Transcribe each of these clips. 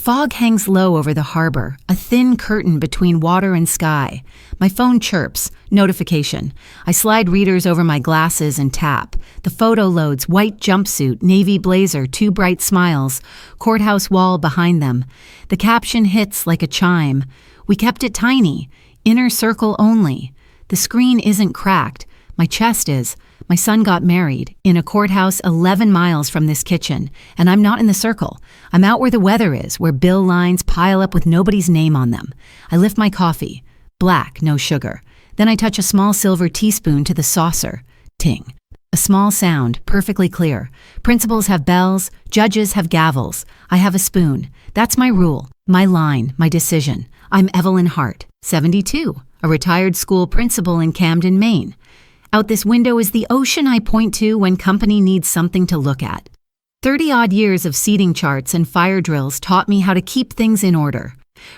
Fog hangs low over the harbor, a thin curtain between water and sky. My phone chirps. Notification. I slide readers over my glasses and tap. The photo loads: white jumpsuit, navy blazer, two bright smiles, courthouse wall behind them. The caption hits like a chime. We kept it tiny. Inner circle only. The screen isn't cracked. My chest is. My son got married in a courthouse 11 miles from this kitchen, and I'm not in the circle. I'm out where the weather is, where bill lines pile up with nobody's name on them. I lift my coffee. Black, no sugar. Then I touch a small silver teaspoon to the saucer. Ting. A small sound, perfectly clear. Principals have bells, judges have gavels. I have a spoon. That's my rule, my line, my decision. I'm Evelyn Hart, 72, a retired school principal in Camden, Maine. Out this window is the ocean I point to when company needs something to look at. 30-odd years of seating charts and fire drills taught me how to keep things in order.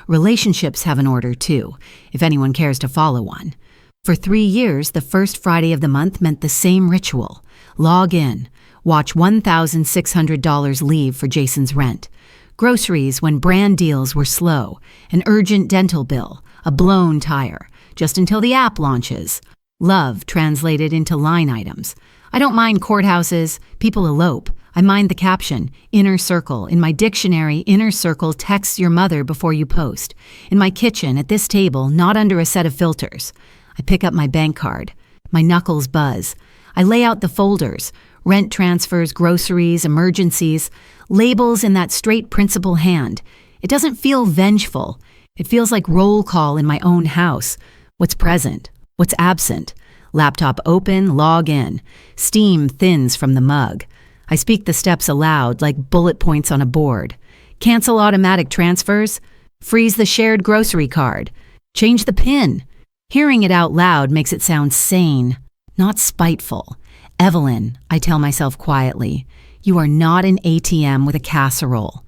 Relationships have an order too, if anyone cares to follow one. For 3 years, the first Friday of the month meant the same ritual. Log in. Watch $1,600 leave for Jason's rent. Groceries when brand deals were slow. An urgent dental bill. A blown tire. Just until the app launches. Love translated into line items. I don't mind courthouses. People elope. I mind the caption. Inner circle. In my dictionary, inner circle texts your mother before you post. In my kitchen, at this table, not under a set of filters. I pick up my bank card. My knuckles buzz. I lay out the folders. Rent transfers, groceries, emergencies. Labels in that straight principal hand. It doesn't feel vengeful. It feels like roll call in my own house. What's present? What's absent? Laptop open, log in. Steam thins from the mug. I speak the steps aloud like bullet points on a board. Cancel automatic transfers. Freeze the shared grocery card. Change the PIN. Hearing it out loud makes it sound sane, not spiteful. Evelyn, I tell myself quietly, you are not an ATM with a casserole.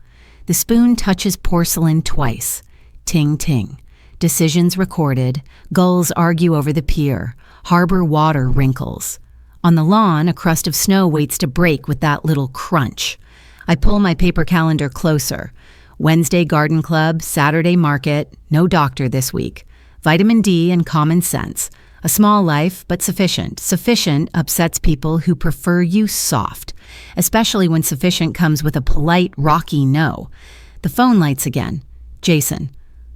The spoon touches porcelain twice. Ting, ting. Decisions recorded. Gulls argue over the pier. Harbor water wrinkles. On the lawn, a crust of snow waits to break with that little crunch. I pull my paper calendar closer. Wednesday garden club, Saturday market, no doctor this week. Vitamin D and common sense. A small life, but sufficient. Sufficient upsets people who prefer you soft, especially when sufficient comes with a polite, rocky no. The phone lights again. Jason.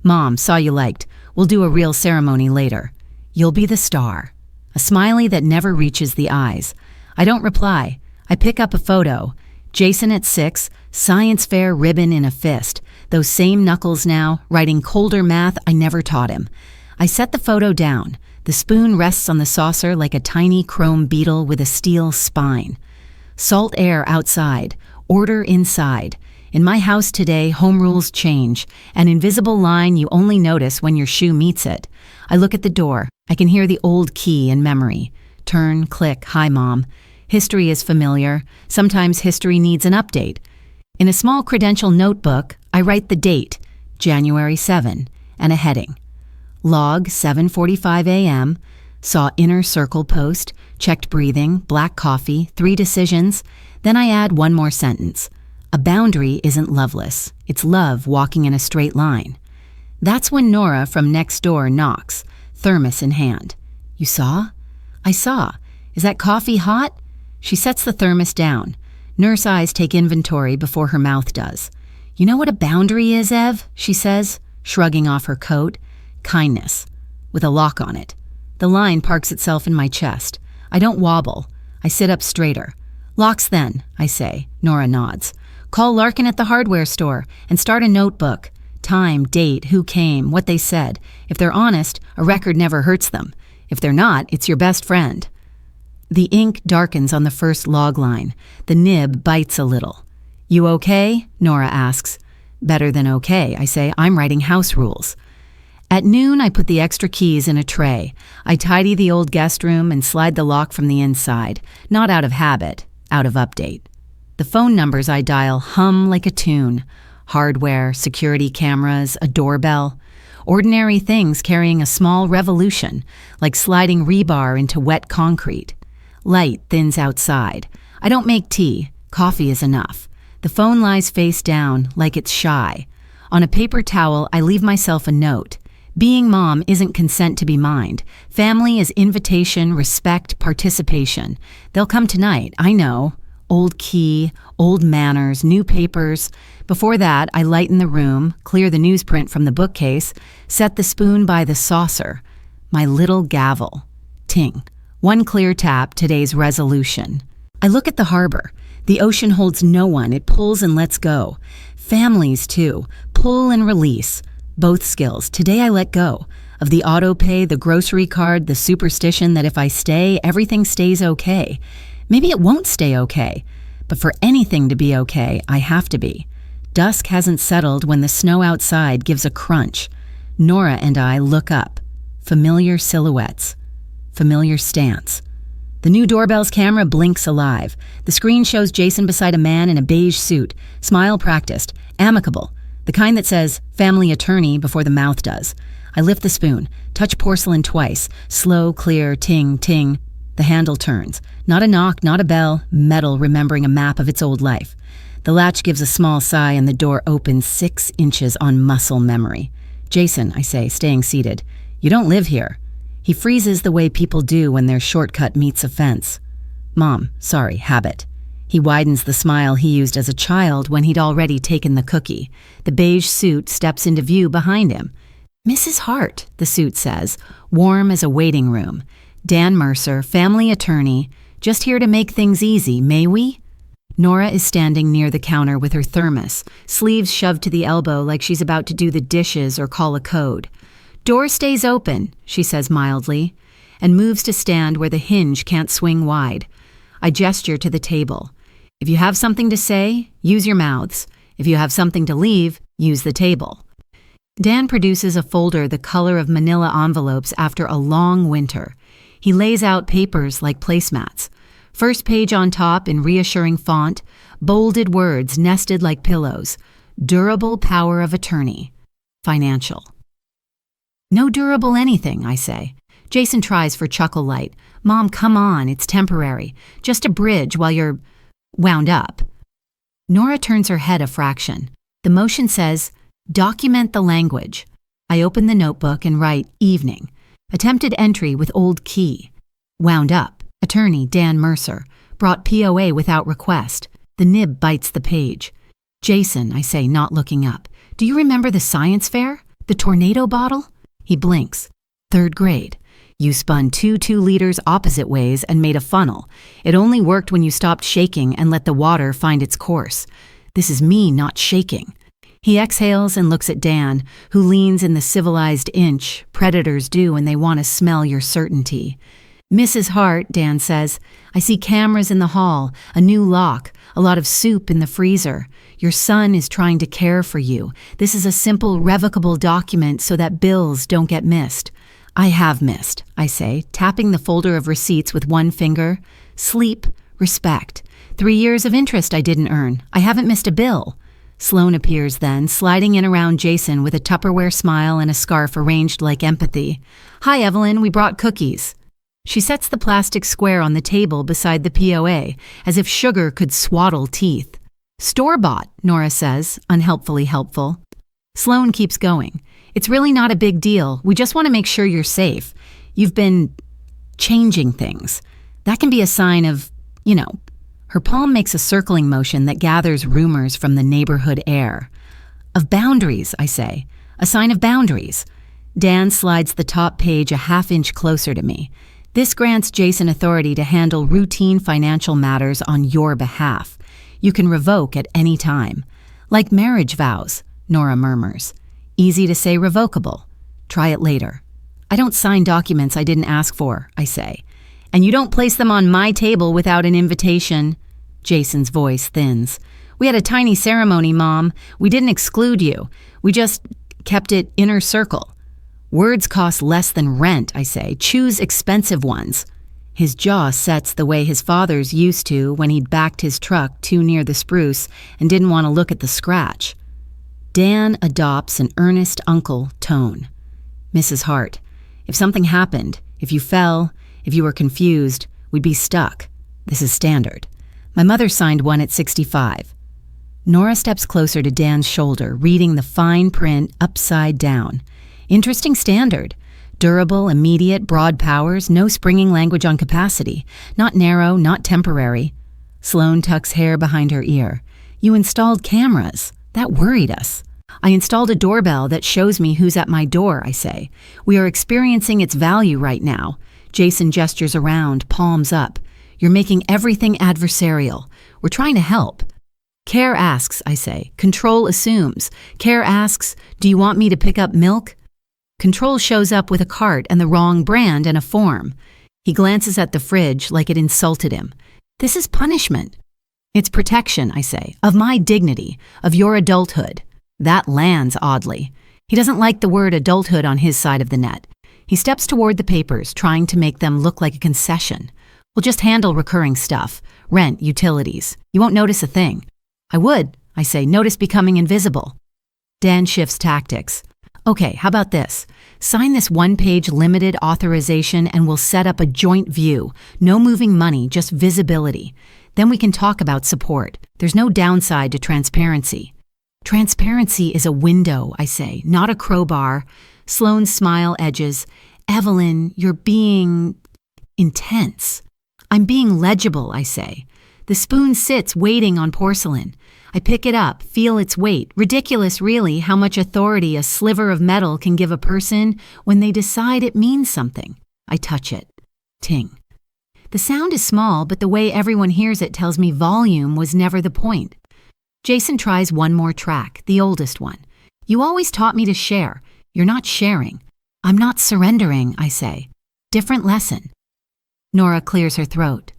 Mom, saw you liked. We'll do a real ceremony later. You'll be the star. A smiley that never reaches the eyes. I don't reply. I pick up a photo. Jason at 6, science fair ribbon in a fist. Those same knuckles now, writing colder math I never taught him. I set the photo down. The spoon rests on the saucer like a tiny chrome beetle with a steel spine. Salt air outside. Order inside. In my house today, home rules change. An invisible line you only notice when your shoe meets it. I look at the door. I can hear the old key in memory. Turn, click, hi, Mom. History is familiar. Sometimes history needs an update. In a small credential notebook, I write the date, January 7, and a heading. Log 7:45 a.m., saw inner circle post, checked breathing, black coffee, 3 decisions. Then I add one more sentence. A boundary isn't loveless. It's love walking in a straight line. That's when Nora from next door knocks, thermos in hand. You saw? I saw. Is that coffee hot? She sets the thermos down. Nurse eyes take inventory before her mouth does. You know what a boundary is, Ev? She says, shrugging off her coat. Kindness, with a lock on it. The line parks itself in my chest. I don't wobble. I sit up straighter. Locks then, I say. Nora nods. Call Larkin at the hardware store and start a notebook. Time, date, who came, what they said. If they're honest, a record never hurts them. If they're not, it's your best friend. The ink darkens on the first log line. The nib bites a little. You okay? Nora asks. Better than okay, I say. I'm writing house rules. At noon, I put the extra keys in a tray. I tidy the old guest room and slide the lock from the inside. Not out of habit, out of update. The phone numbers I dial hum like a tune. Hardware, security cameras, a doorbell. Ordinary things carrying a small revolution, like sliding rebar into wet concrete. Light thins outside. I don't make tea. Coffee is enough. The phone lies face down, like it's shy. On a paper towel, I leave myself a note. Being mom isn't consent to be mined. Family is invitation, respect, participation. They'll come tonight, I know. Old key, old manners, new papers. Before that, I lighten the room, clear the newsprint from the bookcase, set the spoon by the saucer. My little gavel. Ting. One clear tap, today's resolution. I look at the harbor. The ocean holds no one. It pulls and lets go. Families, too. Pull and release. Both skills. Today I let go. Of the auto pay, the grocery card, the superstition that if I stay, everything stays okay. Maybe it won't stay okay. But for anything to be okay, I have to be. Dusk hasn't settled when the snow outside gives a crunch. Nora and I look up. Familiar silhouettes. Familiar stance. The new doorbell's camera blinks alive. The screen shows Jason beside a man in a beige suit. Smile practiced. Amicable. The kind that says, family attorney, before the mouth does. I lift the spoon, touch porcelain twice. Slow, clear, ting, ting. The handle turns. Not a knock, not a bell. Metal remembering a map of its old life. The latch gives a small sigh and the door opens 6 inches on muscle memory. Jason, I say, staying seated. You don't live here. He freezes the way people do when their shortcut meets a fence. Mom, sorry, habit. He widens the smile he used as a child when he'd already taken the cookie. The beige suit steps into view behind him. Mrs. Hart, the suit says, warm as a waiting room. Dan Mercer, family attorney, just here to make things easy, may we? Nora is standing near the counter with her thermos, sleeves shoved to the elbow like she's about to do the dishes or call a code. Door stays open, she says mildly, and moves to stand where the hinge can't swing wide. I gesture to the table. If you have something to say, use your mouths. If you have something to leave, use the table. Dan produces a folder the color of manila envelopes after a long winter. He lays out papers like placemats. First page on top in reassuring font, bolded words nested like pillows. Durable power of attorney. Financial. No durable anything, I say. Jason tries for chuckle light. Mom, come on, it's temporary. Just a bridge while you're wound up. Nora turns her head a fraction. The motion says, document the language. I open the notebook and write evening. Attempted entry with old key. Wound up. Attorney Dan Mercer. Brought POA without request. The nib bites the page. Jason, I say, not looking up. Do you remember the science fair? The tornado bottle? He blinks. 3rd grade. You spun 2 2-liters opposite ways and made a funnel. It only worked when you stopped shaking and let the water find its course. This is me not shaking. He exhales and looks at Dan, who leans in the civilized inch predators do when they want to smell your certainty. Mrs. Hart, Dan says, I see cameras in the hall, a new lock, a lot of soup in the freezer. Your son is trying to care for you. This is a simple revocable document so that bills don't get missed. I have missed, I say, tapping the folder of receipts with one finger. Sleep, respect. 3 years of interest I didn't earn. I haven't missed a bill. Sloan appears then, sliding in around Jason with a Tupperware smile and a scarf arranged like empathy. Hi, Evelyn, we brought cookies. She sets the plastic square on the table beside the POA, as if sugar could swaddle teeth. Store-bought, Nora says, unhelpfully helpful. Sloan keeps going. It's really not a big deal. We just want to make sure you're safe. You've been changing things. That can be a sign of, Her palm makes a circling motion that gathers rumors from the neighborhood air. Of boundaries, I say. A sign of boundaries. Dan slides the top page a half-inch closer to me. This grants Jason authority to handle routine financial matters on your behalf. You can revoke at any time. Like marriage vows, Nora murmurs. Easy to say revocable. Try it later. I don't sign documents I didn't ask for, I say. And you don't place them on my table without an invitation. Jason's voice thins. We had a tiny ceremony, Mom. We didn't exclude you. We just kept it inner circle. Words cost less than rent, I say. Choose expensive ones. His jaw sets the way his father's used to when he'd backed his truck too near the spruce and didn't want to look at the scratch. Dan adopts an earnest uncle tone. Mrs. Hart, if something happened, if you fell, if you were confused, we'd be stuck. This is standard. My mother signed one at 65. Nora steps closer to Dan's shoulder, reading the fine print upside down. Interesting standard. Durable, immediate, broad powers, no springing language on capacity. Not narrow, not temporary. Sloane tucks hair behind her ear. You installed cameras. That worried us. I installed a doorbell that shows me who's at my door, I say. We are experiencing its value right now. Jason gestures around, palms up. You're making everything adversarial. We're trying to help. Care asks, I say. Control assumes. Care asks, do you want me to pick up milk? Control shows up with a cart and the wrong brand and a form. He glances at the fridge like it insulted him. This is punishment. It's protection, I say, of my dignity, of your adulthood. That lands oddly. He doesn't like the word adulthood on his side of the net. He steps toward the papers, trying to make them look like a concession. We'll just handle recurring stuff. Rent, utilities. You won't notice a thing. I would, I say, notice becoming invisible. Dan shifts tactics. Okay, how about this? Sign this one-page limited authorization and we'll set up a joint view. No moving money, just visibility. Then we can talk about support. There's no downside to transparency. Transparency is a window, I say, not a crowbar. Sloane's smile edges. Evelyn, you're being intense. I'm being legible, I say. The spoon sits waiting on porcelain. I pick it up, feel its weight. Ridiculous, really, how much authority a sliver of metal can give a person when they decide it means something. I touch it. Ting. The sound is small, but the way everyone hears it tells me volume was never the point. Jason tries one more track, the oldest one. You always taught me to share. You're not sharing. I'm not surrendering, I say. Different lesson. Nora clears her throat.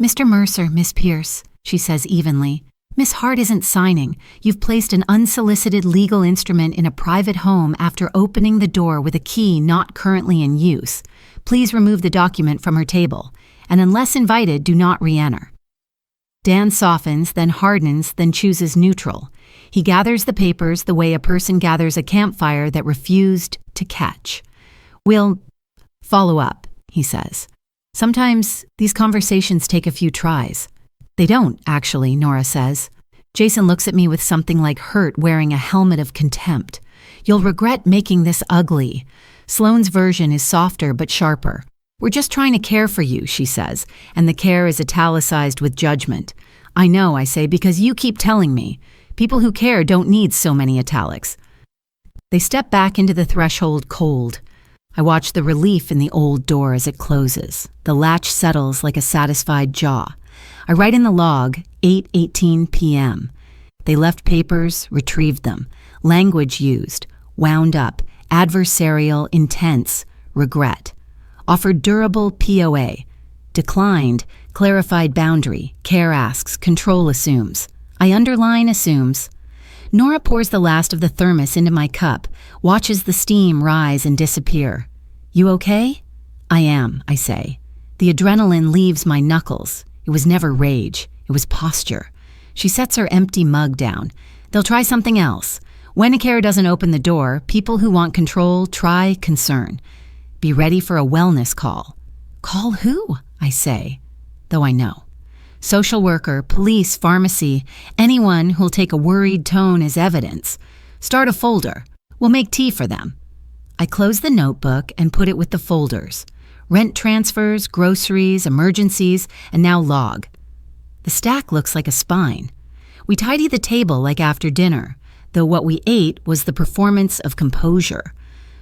Mr. Mercer, Miss Pierce, she says evenly. Miss Hart isn't signing. You've placed an unsolicited legal instrument in a private home after opening the door with a key not currently in use. Please remove the document from her table, and unless invited, do not re-enter. Dan softens, then hardens, then chooses neutral. He gathers the papers the way a person gathers a campfire that refused to catch. We'll follow up, he says. Sometimes these conversations take a few tries. They don't, actually, Nora says. Jason looks at me with something like hurt wearing a helmet of contempt. You'll regret making this ugly. Sloane's version is softer but sharper. We're just trying to care for you, she says, and the care is italicized with judgment. I know, I say, because you keep telling me. People who care don't need so many italics. They step back into the threshold cold. I watch the relief in the old door as it closes. The latch settles like a satisfied jaw. I write in the log, 8:18 p.m. They left papers, retrieved them. Language used, wound up, adversarial, intense, regret. Offered durable POA. Declined, clarified boundary, care asks, control assumes. I underline assumes. Nora pours the last of the thermos into my cup, watches the steam rise and disappear. You okay? I am, I say. The adrenaline leaves my knuckles. It was never rage. It was posture. She sets her empty mug down. They'll try something else. When a care doesn't open the door, people who want control try concern. Be ready for a wellness call. Call who? I say, though I know. Social worker, police, pharmacy, anyone who'll take a worried tone as evidence. Start a folder. We'll make tea for them. I close the notebook and put it with the folders. Rent transfers, groceries, emergencies, and now log. The stack looks like a spine. We tidy the table like after dinner, though what we ate was the performance of composure.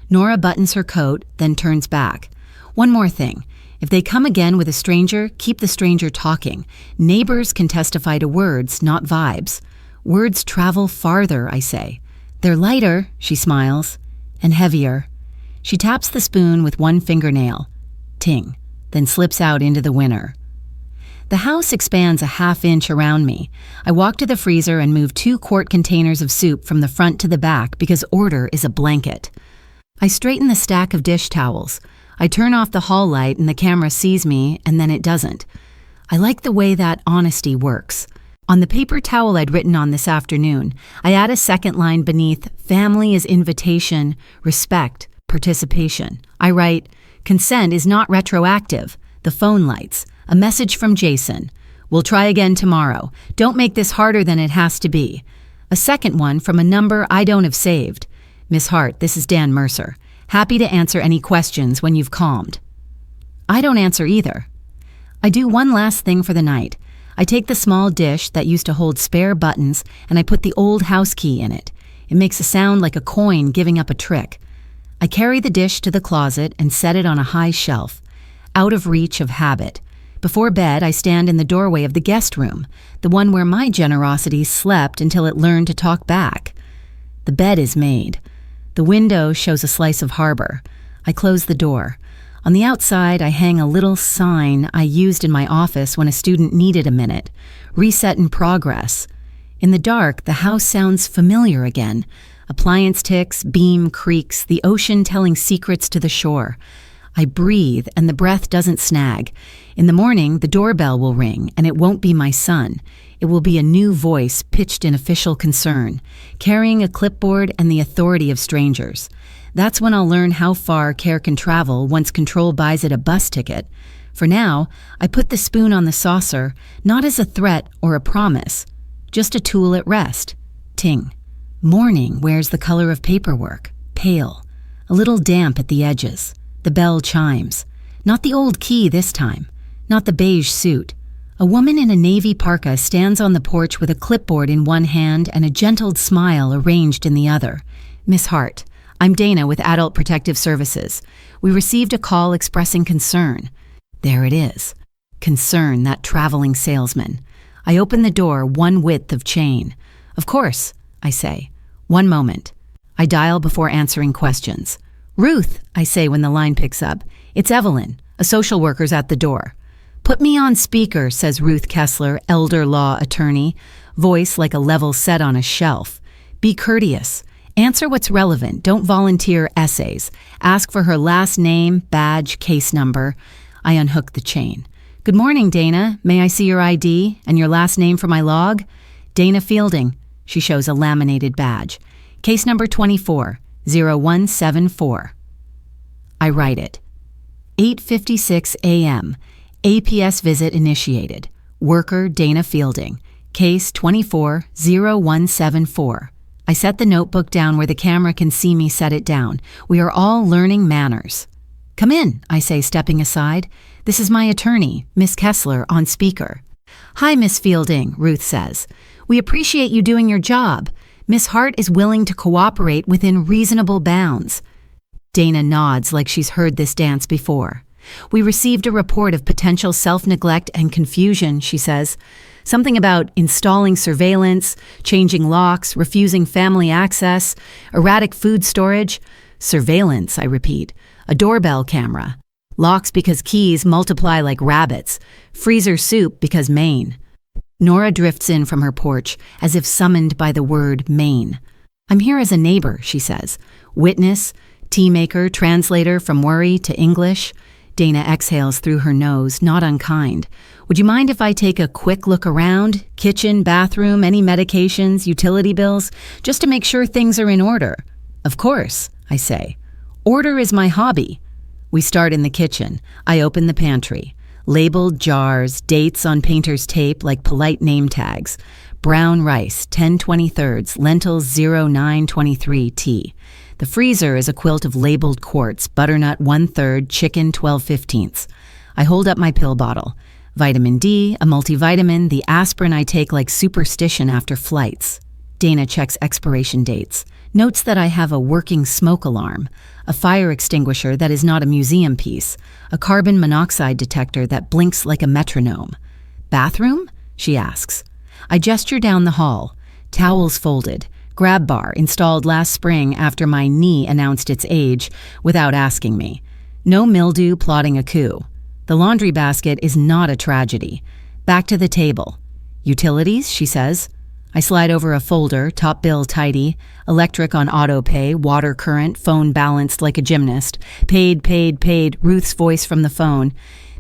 Nora buttons her coat, then turns back. One more thing. If they come again with a stranger, keep the stranger talking. Neighbors can testify to words, not vibes. Words travel farther, I say. They're lighter, she smiles, and heavier. She taps the spoon with one fingernail. Ting, then slips out into the winter. The house expands a half-inch around me. I walk to the freezer and move 2 quart containers of soup from the front to the back because order is a blanket. I straighten the stack of dish towels. I turn off the hall light and the camera sees me, and then it doesn't. I like the way that honesty works. On the paper towel I'd written on this afternoon, I add a second line beneath, family is invitation, respect, participation. I write, consent is not retroactive. The phone lights. A message from Jason. We'll try again tomorrow. Don't make this harder than it has to be. A second one from a number I don't have saved. Miss Hart, this is Dan Mercer. Happy to answer any questions when you've calmed. I don't answer either. I do one last thing for the night. I take the small dish that used to hold spare buttons and I put the old house key in it. It makes a sound like a coin giving up a trick. I carry the dish to the closet and set it on a high shelf, out of reach of habit. Before bed, I stand in the doorway of the guest room, the one where my generosity slept until it learned to talk back. The bed is made. The window shows a slice of harbor. I close the door. On the outside, I hang a little sign I used in my office when a student needed a minute. Reset in progress. In the dark, the house sounds familiar again. Appliance ticks, beam creaks, the ocean telling secrets to the shore. I breathe, and the breath doesn't snag. In the morning, the doorbell will ring, and it won't be my son. It will be a new voice pitched in official concern, carrying a clipboard and the authority of strangers. That's when I'll learn how far care can travel once control buys it a bus ticket. For now, I put the spoon on the saucer, not as a threat or a promise, just a tool at rest. Ting. Morning wears the color of paperwork, pale, a little damp at the edges. The bell chimes. Not the old key this time, not the beige suit. A woman in a navy parka stands on the porch with a clipboard in one hand and a gentle smile arranged in the other. Miss Hart, I'm Dana with Adult Protective Services. We received a call expressing concern. There it is. Concern, that traveling salesman. I open the door one width of chain. Of course, I say. One moment. I dial before answering questions. Ruth, I say when the line picks up. It's Evelyn. A social worker's at the door. Put me on speaker, says Ruth Kessler, elder law attorney, voice like a level set on a shelf. Be courteous. Answer what's relevant. Don't volunteer essays. Ask for her last name, badge, case number. I unhook the chain. Good morning, Dana. May I see your ID and your last name for my log? Dana Fielding. She shows a laminated badge. Case number 24, 0174. I write it. 8:56 a.m. APS visit initiated. Worker Dana Fielding. Case 24-0174. I set the notebook down where the camera can see me set it down. We are all learning manners. Come in, I say, stepping aside. This is my attorney, Miss Kessler, on speaker. Hi, Miss Fielding, Ruth says. We appreciate you doing your job. Miss Hart is willing to cooperate within reasonable bounds. Dana nods like she's heard this dance before. We received a report of potential self-neglect and confusion, she says. Something about installing surveillance, changing locks, refusing family access, erratic food storage. Surveillance, I repeat. A doorbell camera. Locks because keys multiply like rabbits. Freezer soup because Maine. Nora drifts in from her porch, as if summoned by the word Maine. I'm here as a neighbor, she says. Witness, tea maker, translator from worry to English. Dana exhales through her nose, not unkind. Would you mind if I take a quick look around? Kitchen, bathroom, any medications, utility bills? Just to make sure things are in order. Of course, I say. Order is my hobby. We start in the kitchen. I open the pantry. Labeled jars, dates on painter's tape like polite name tags. Brown rice, 10/23, lentils 0923 T. The freezer is a quilt of labeled quarts, butternut 1/3, chicken 12/15. I hold up my pill bottle. Vitamin D, a multivitamin, the aspirin I take like superstition after flights. Dana checks expiration dates. Notes that I have a working smoke alarm, a fire extinguisher that is not a museum piece, a carbon monoxide detector that blinks like a metronome. Bathroom? She asks. I gesture down the hall. Towels folded. Grab bar installed last spring after my knee announced its age without asking me. No mildew plotting a coup. The laundry basket is not a tragedy. Back to the table. Utilities, she says. I slide over a folder, top bill tidy, electric on auto pay, water current, phone balanced like a gymnast. Paid, Ruth's voice from the phone.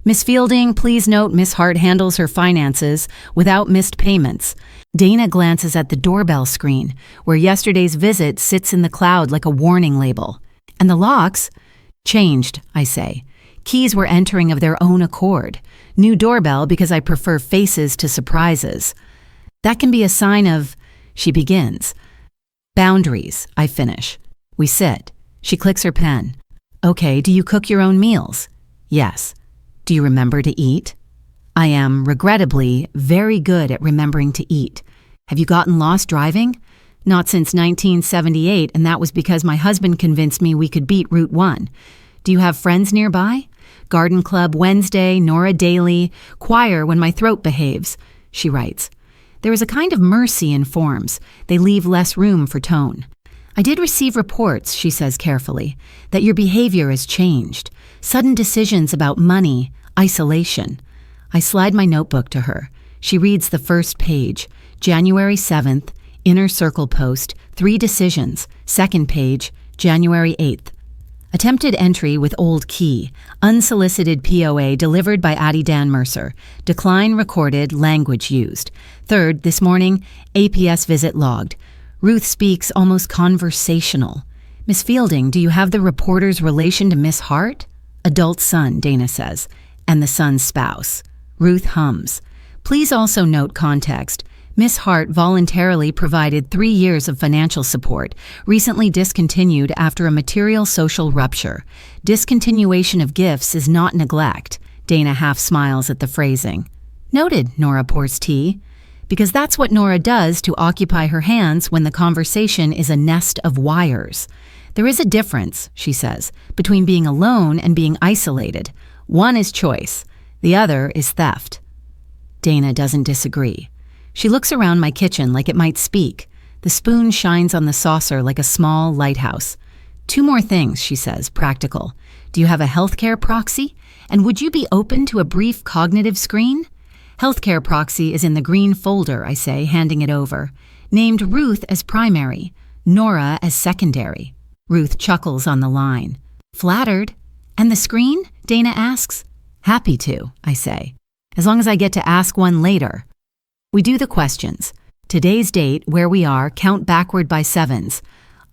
Miss Fielding, please note Miss Hart handles her finances without missed payments. Dana glances at the doorbell screen, where yesterday's visit sits in the cloud like a warning label. And the locks? Changed, I say. Keys were entering of their own accord. New doorbell because I prefer faces to surprises. That can be a sign of, she begins. Boundaries, I finish. We sit. She clicks her pen. Okay, do you cook your own meals? Yes. Do you remember to eat? I am, regrettably, very good at remembering to eat. Have you gotten lost driving? Not since 1978, and that was because my husband convinced me we could beat Route 1. Do you have friends nearby? Garden Club Wednesday, Nora Daily, choir when my throat behaves, she writes. There is a kind of mercy in forms. They leave less room for tone. I did receive reports, she says carefully, that your behavior has changed. Sudden decisions about money, isolation. I slide my notebook to her. She reads the first page. January 7th, Inner Circle post, 3 decisions. Second page, January 8th. Attempted entry with old key. Unsolicited POA delivered by Addie Dan Mercer. Decline recorded, language used. Third, this morning, APS visit logged. Ruth speaks almost conversational. Miss Fielding, do you have the reporter's relation to Miss Hart? Adult son, Dana says. And the son's spouse. Ruth hums. Please also note context. Miss Hart voluntarily provided 3 years of financial support, recently discontinued after a material social rupture. Discontinuation of gifts is not neglect. Dana half smiles at the phrasing. Noted, Nora pours tea. Because that's what Nora does to occupy her hands when the conversation is a nest of wires. There is a difference, she says, between being alone and being isolated. One is choice. The other is theft. Dana doesn't disagree. She looks around my kitchen like it might speak. The spoon shines on the saucer like a small lighthouse. 2 more things, she says, practical. Do you have a healthcare proxy? And would you be open to a brief cognitive screen? Healthcare proxy is in the green folder, I say, handing it over. Named Ruth as primary, Nora as secondary. Ruth chuckles on the line. Flattered. And the screen? Dana asks. Happy to, I say. As long as I get to ask one later. We do the questions. Today's date, where we are, count backward by 7s.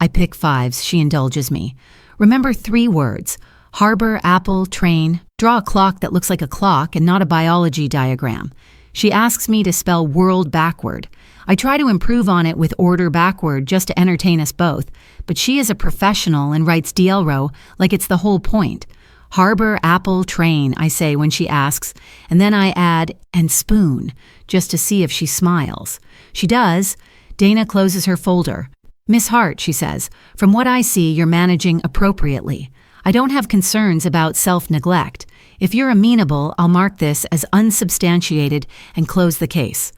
I pick 5s, she indulges me. Remember 3 words. Harbor, apple, train. Draw a clock that looks like a clock and not a biology diagram. She asks me to spell world backward. I try to improve on it with order backward just to entertain us both, but she is a professional and writes DLRO like it's the whole point. Harbor, apple, train, I say when she asks, and then I add, and spoon, just to see if she smiles. She does. Dana closes her folder. Miss Hart, she says, from what I see, you're managing appropriately. I don't have concerns about self-neglect. If you're amenable, I'll mark this as unsubstantiated and close the case.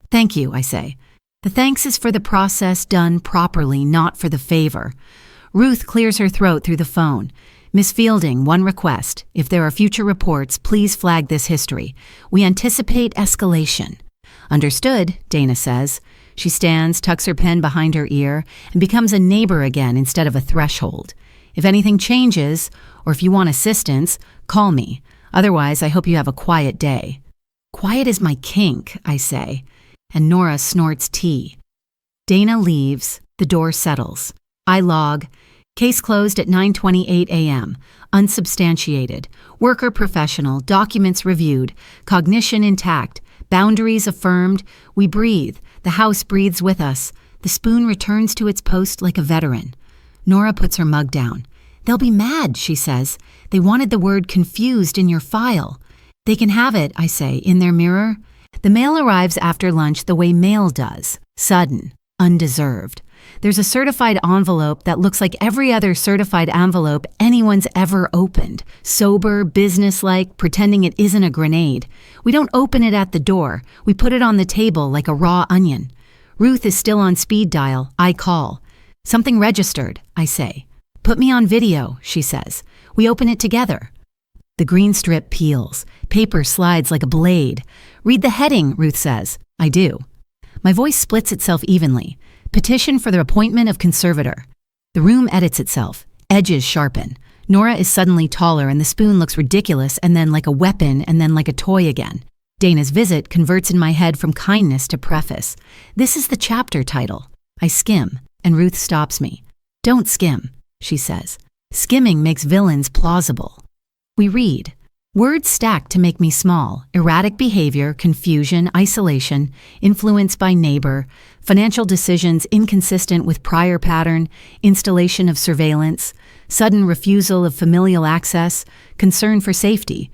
Thank you, I say. The thanks is for the process done properly, not for the favor. Ruth clears her throat through the phone. Miss Fielding, one request. If there are future reports, please flag this history. We anticipate escalation. Understood, Dana says. She stands, tucks her pen behind her ear, and becomes a neighbor again instead of a threshold. If anything changes, or if you want assistance, call me. Otherwise, I hope you have a quiet day. Quiet is my kink, I say, and Nora snorts tea. Dana leaves. The door settles. I log. Case closed at 9:28 a.m. Unsubstantiated. Worker professional. Documents reviewed. Cognition intact. Boundaries affirmed. We breathe. The house breathes with us. The spoon returns to its post like a veteran. Nora puts her mug down. They'll be mad, she says. They wanted the word confused in your file. They can have it, I say, in their mirror. The mail arrives after lunch the way mail does. Sudden. Undeserved. There's a certified envelope that looks like every other certified envelope anyone's ever opened. Sober, businesslike, pretending it isn't a grenade. We don't open it at the door. We put it on the table like a raw onion. Ruth is still on speed dial. I call. Something registered, I say. Put me on video, she says. We open it together. The green strip peels. Paper slides like a blade. Read the heading, Ruth says. I do. My voice splits itself evenly. Petition for the appointment of conservator. The room edits itself. Edges sharpen. Nora is suddenly taller and the spoon looks ridiculous and then like a weapon and then like a toy again. Dana's visit converts in my head from kindness to preface. This is the chapter title. I skim, and Ruth stops me. Don't skim, she says. Skimming makes villains plausible. We read, words stacked to make me small, erratic behavior, confusion, isolation, influence by neighbor, financial decisions inconsistent with prior pattern, installation of surveillance, sudden refusal of familial access, concern for safety.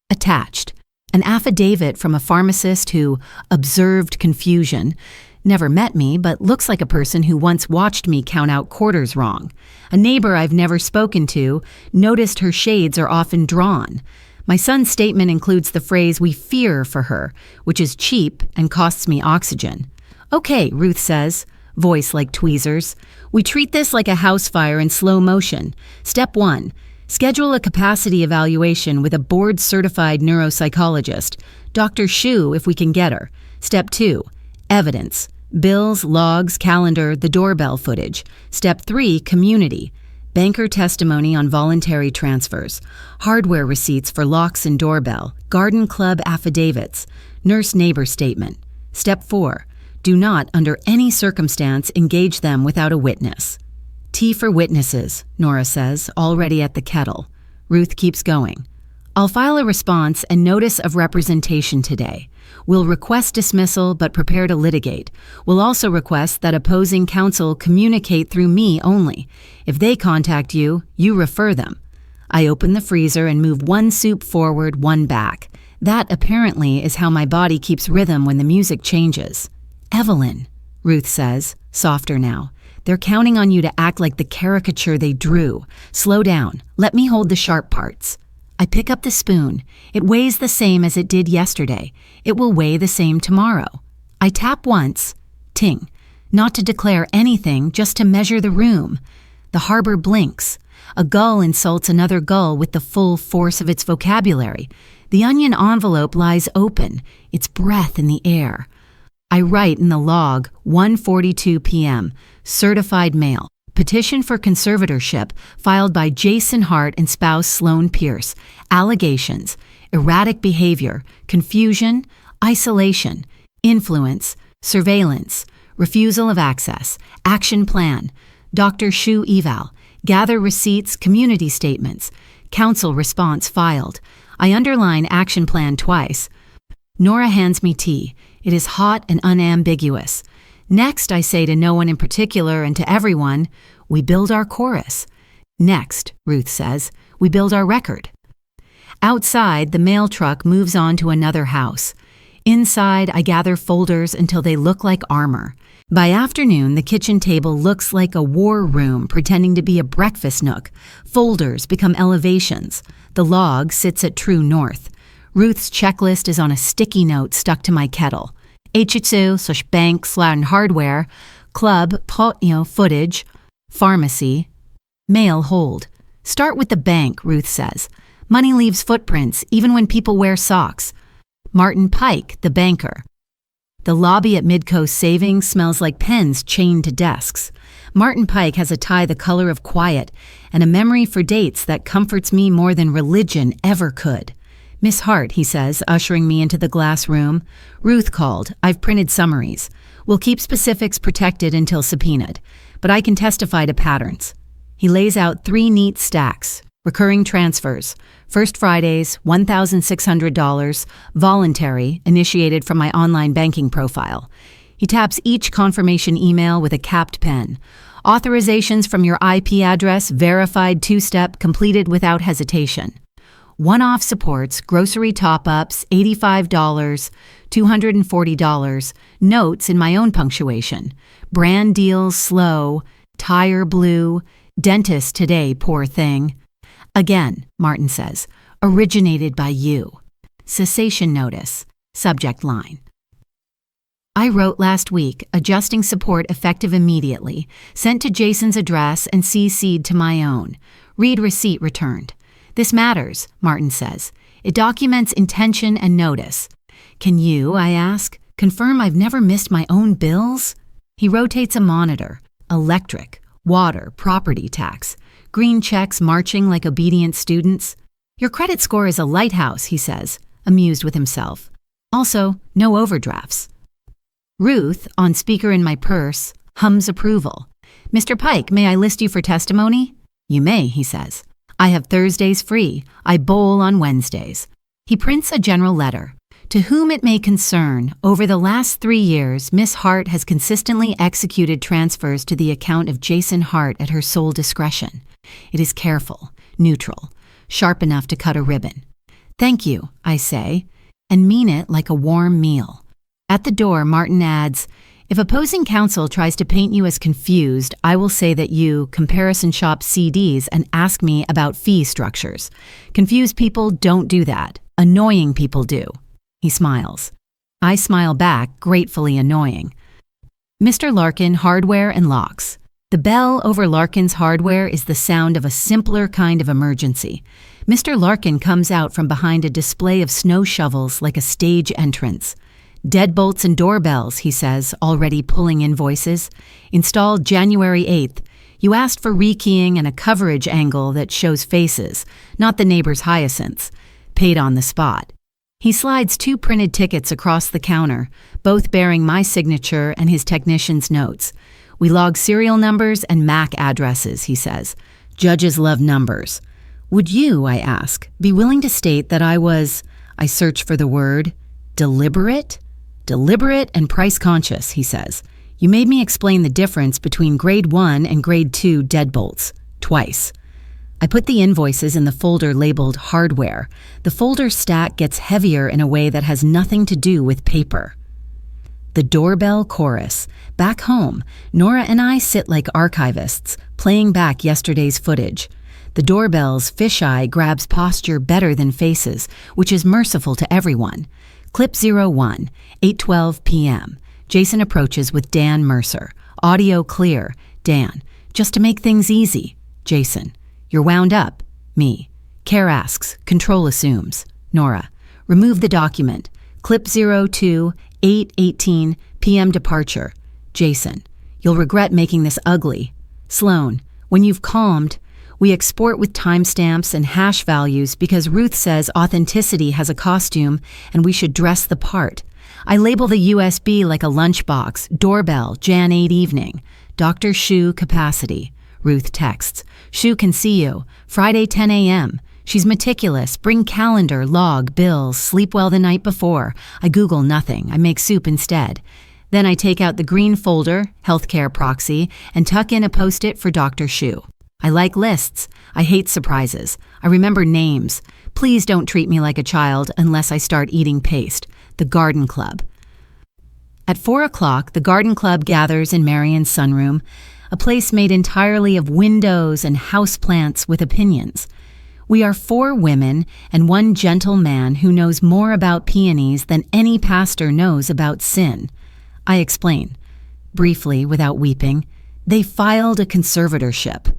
Attached, an affidavit from a pharmacist who observed confusion, never met me but looks like a person who once watched me count out quarters wrong. A neighbor I've never spoken to noticed her shades are often drawn. My son's statement includes the phrase "we fear for her," which is cheap and costs me oxygen. Okay, Ruth says, voice like tweezers. We treat this like a house fire in slow motion. Step 1. Schedule a capacity evaluation with a board-certified neuropsychologist. Dr. Shu, if we can get her. Step 2. Evidence. Bills, logs, calendar, the doorbell footage. Step 3. Community. Banker testimony on voluntary transfers. Hardware receipts for locks and doorbell. Garden club affidavits. Nurse neighbor statement. Step 4. Do not, under any circumstance, engage them without a witness. Tea for witnesses, Nora says, already at the kettle. Ruth keeps going. I'll file a response and notice of representation today. We'll request dismissal but prepare to litigate. We'll also request that opposing counsel communicate through me only. If they contact you, you refer them. I open the freezer and move one soup forward, one back. That apparently is how my body keeps rhythm when the music changes. Evelyn, Ruth says, softer now. They're counting on you to act like the caricature they drew. Slow down. Let me hold the sharp parts. I pick up the spoon. It weighs the same as it did yesterday. It will weigh the same tomorrow. I tap once. Ting. Not to declare anything, just to measure the room. The harbor blinks. A gull insults another gull with the full force of its vocabulary. The onion envelope lies open, its breath in the air. I write in the log, 1:42 p.m., certified mail, petition for conservatorship filed by Jason Hart and spouse Sloan Pierce, allegations, erratic behavior, confusion, isolation, influence, surveillance, refusal of access, action plan, Dr. Shu eval, gather receipts, community statements, counsel response filed. I underline action plan twice. Nora hands me tea. It is hot and unambiguous. Next, I say to no one in particular and to everyone, we build our chorus. Next, Ruth says, we build our record. Outside, the mail truck moves on to another house. Inside, I gather folders until they look like armor. By afternoon, the kitchen table looks like a war room pretending to be a breakfast nook. Folders become elevations. The log sits at true north. Ruth's checklist is on a sticky note stuck to my kettle. H2, bank, hardware, club, footage, pharmacy, mail hold. Start with the bank, Ruth says. Money leaves footprints, even when people wear socks. Martin Pike, the banker. The lobby at Midcoast Savings smells like pens chained to desks. Martin Pike has a tie the color of quiet and a memory for dates that comforts me more than religion ever could. Miss Hart, he says, ushering me into the glass room. Ruth called. I've printed summaries. We'll keep specifics protected until subpoenaed, but I can testify to patterns. He lays out 3 neat stacks. Recurring transfers. First Fridays, $1,600, voluntary, initiated from my online banking profile. He taps each confirmation email with a capped pen. Authorizations from your IP address, verified 2-step, completed without hesitation. One-off supports, grocery top-ups, $85, $240, notes in my own punctuation. Brand deals slow, tire blue, dentist today, poor thing. Again, Martin says, originated by you. Cessation notice, subject line. I wrote last week, adjusting support effective immediately, sent to Jason's address and CC'd to my own. Read receipt returned. This matters, Martin says. It documents intention and notice. Can you, I ask, confirm I've never missed my own bills? He rotates a monitor. Electric, water, property tax. Green checks marching like obedient students. Your credit score is a lighthouse, he says, amused with himself. Also, no overdrafts. Ruth, on speaker in my purse, hums approval. Mr. Pike, may I list you for testimony? You may, he says. I have Thursdays free. I bowl on Wednesdays. He prints a general letter. To whom it may concern, over the last 3 years, Miss Hart has consistently executed transfers to the account of Jason Hart at her sole discretion. It is careful, neutral, sharp enough to cut a ribbon. Thank you, I say, and mean it like a warm meal. At the door, Martin adds, if opposing counsel tries to paint you as confused, I will say that you comparison shop CDs and ask me about fee structures. Confused people don't do that. Annoying people do. He smiles. I smile back, gratefully annoying. Mr. Larkin, Hardware and Locks. The bell over Larkin's Hardware is the sound of a simpler kind of emergency. Mr. Larkin comes out from behind a display of snow shovels like a stage entrance. Deadbolts and doorbells, he says, already pulling invoices. Installed January 8th. You asked for rekeying and a coverage angle that shows faces, not the neighbor's hyacinths. Paid on the spot. He slides 2 printed tickets across the counter, both bearing my signature and his technician's notes. We log serial numbers and MAC addresses, he says. Judges love numbers. Would you, I ask, be willing to state that I search for the word, deliberate? Deliberate and price-conscious, he says. You made me explain the difference between grade 1 and grade 2 deadbolts, twice. I put the invoices in the folder labeled Hardware. The folder stack gets heavier in a way that has nothing to do with paper. The doorbell chorus. Back home, Nora and I sit like archivists, playing back yesterday's footage. The doorbell's fisheye grabs posture better than faces, which is merciful to everyone. Clip 01, 8:12 p.m. Jason approaches with Dan Mercer. Audio clear. Dan. Just to make things easy. Jason. You're wound up. Me. Care asks. Control assumes. Nora. Remove the document. Clip 02, 8:18 p.m. departure. Jason. You'll regret making this ugly. Sloan. When you've calmed, we export with timestamps and hash values because Ruth says authenticity has a costume and we should dress the part. I label the USB like a lunchbox. Doorbell, Jan 8 evening. Dr. Shu capacity. Ruth texts. Shu can see you. Friday 10 a.m. She's meticulous. Bring calendar, log, bills, sleep well the night before. I Google nothing. I make soup instead. Then I take out the green folder, healthcare proxy, and tuck in a post-it for Dr. Shu. I like lists. I hate surprises. I remember names. Please don't treat me like a child unless I start eating paste. The Garden Club. At 4 o'clock, the Garden Club gathers in Marion's sunroom, a place made entirely of windows and houseplants with opinions. We are 4 women and 1 gentle man who knows more about peonies than any pastor knows about sin. I explain. Briefly, without weeping, they filed a conservatorship.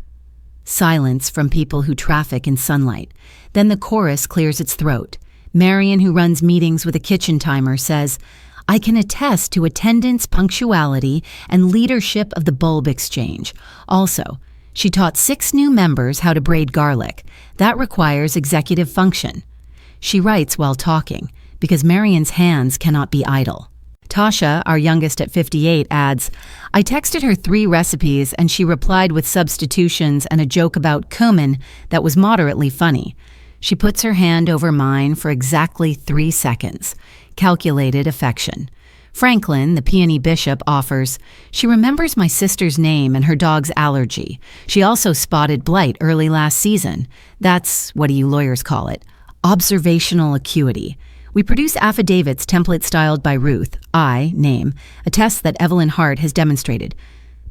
Silence from people who traffic in sunlight. Then the chorus clears its throat. Marion, who runs meetings with a kitchen timer, says, I can attest to attendance, punctuality, and leadership of the bulb exchange. Also, she taught 6 new members how to braid garlic. That requires executive function. She writes while talking, because Marion's hands cannot be idle. Tasha, our youngest at 58, adds, I texted her 3 recipes and she replied with substitutions and a joke about cumin that was moderately funny. She puts her hand over mine for exactly 3 seconds. Calculated affection. Franklin, the peony bishop, offers, she remembers my sister's name and her dog's allergy. She also spotted blight early last season. That's, what do you lawyers call it? Observational acuity. We produce affidavits template styled by Ruth. I, name, attest that Evelyn Hart has demonstrated.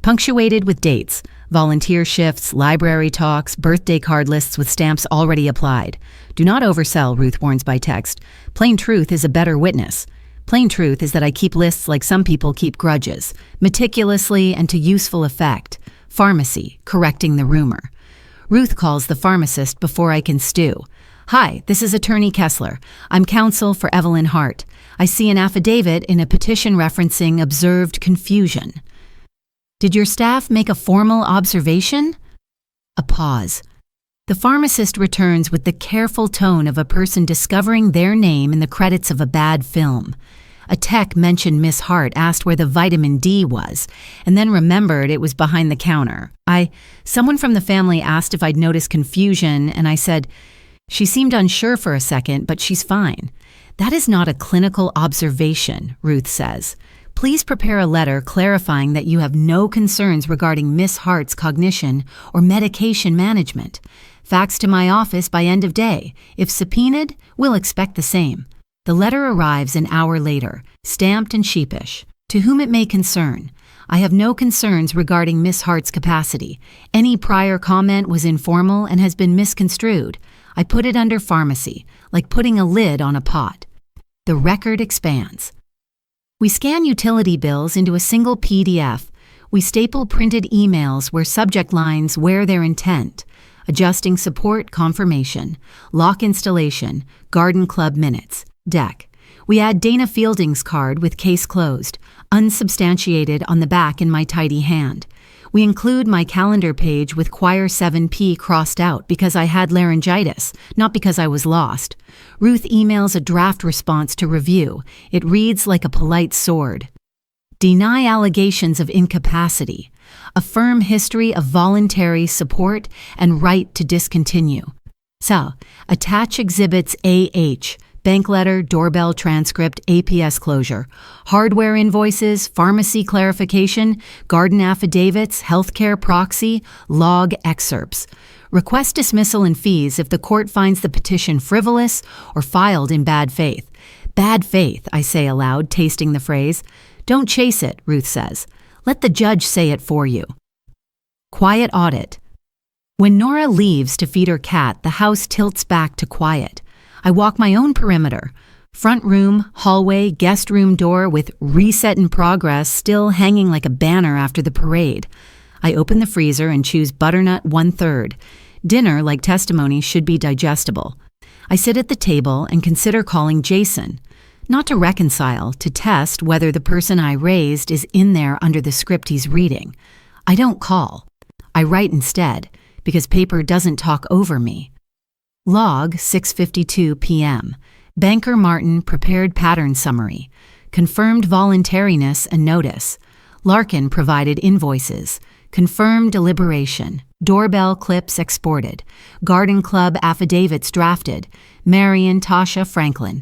Punctuated with dates, volunteer shifts, library talks, birthday card lists with stamps already applied. Do not oversell, Ruth warns by text. Plain truth is a better witness. Plain truth is that I keep lists like some people keep grudges, meticulously and to useful effect. Pharmacy, correcting the rumor. Ruth calls the pharmacist before I can stew. Hi, this is Attorney Kessler. I'm counsel for Evelyn Hart. I see an affidavit in a petition referencing observed confusion. Did your staff make a formal observation? A pause. The pharmacist returns with the careful tone of a person discovering their name in the credits of a bad film. A tech mentioned Miss Hart asked where the vitamin D was, and then remembered it was behind the counter. Someone from the family asked if I'd noticed confusion, and I said, she seemed unsure for a second, but she's fine. That is not a clinical observation, Ruth says. Please prepare a letter clarifying that you have no concerns regarding Miss Hart's cognition or medication management. Fax to my office by end of day. If subpoenaed, we'll expect the same. The letter arrives an hour later, stamped and sheepish. To whom it may concern, I have no concerns regarding Miss Hart's capacity. Any prior comment was informal and has been misconstrued. I put it under pharmacy, like putting a lid on a pot. The record expands. We scan utility bills into a single PDF. We staple printed emails where subject lines wear their intent. Adjusting support confirmation. Lock installation. Garden club minutes. Deck. We add Dana Fielding's card with case closed, unsubstantiated on the back in my tidy hand. We include my calendar page with choir 7P crossed out because I had laryngitis, not because I was lost. Ruth emails a draft response to review. It reads like a polite sword. Deny allegations of incapacity. Affirm history of voluntary support and right to discontinue. So, attach exhibits AH. Bank letter, doorbell transcript, APS closure, hardware invoices, pharmacy clarification, garden affidavits, healthcare proxy, log excerpts. Request dismissal and fees if the court finds the petition frivolous or filed in bad faith. Bad faith, I say aloud, tasting the phrase. Don't chase it, Ruth says. Let the judge say it for you. Quiet audit. When Nora leaves to feed her cat, the house tilts back to quiet. I walk my own perimeter. Front room, hallway, guest room door with reset in progress still hanging like a banner after the parade. I open the freezer and choose butternut 1/3. Dinner, like testimony, should be digestible. I sit at the table and consider calling Jason. Not to reconcile, to test whether the person I raised is in there under the script he's reading. I don't call. I write instead, because paper doesn't talk over me. Log 6:52 p.m. Banker Martin prepared pattern summary. Confirmed voluntariness and notice. Larkin provided invoices. Confirmed deliberation. Doorbell clips exported. Garden club affidavits drafted. Marion Tasha Franklin.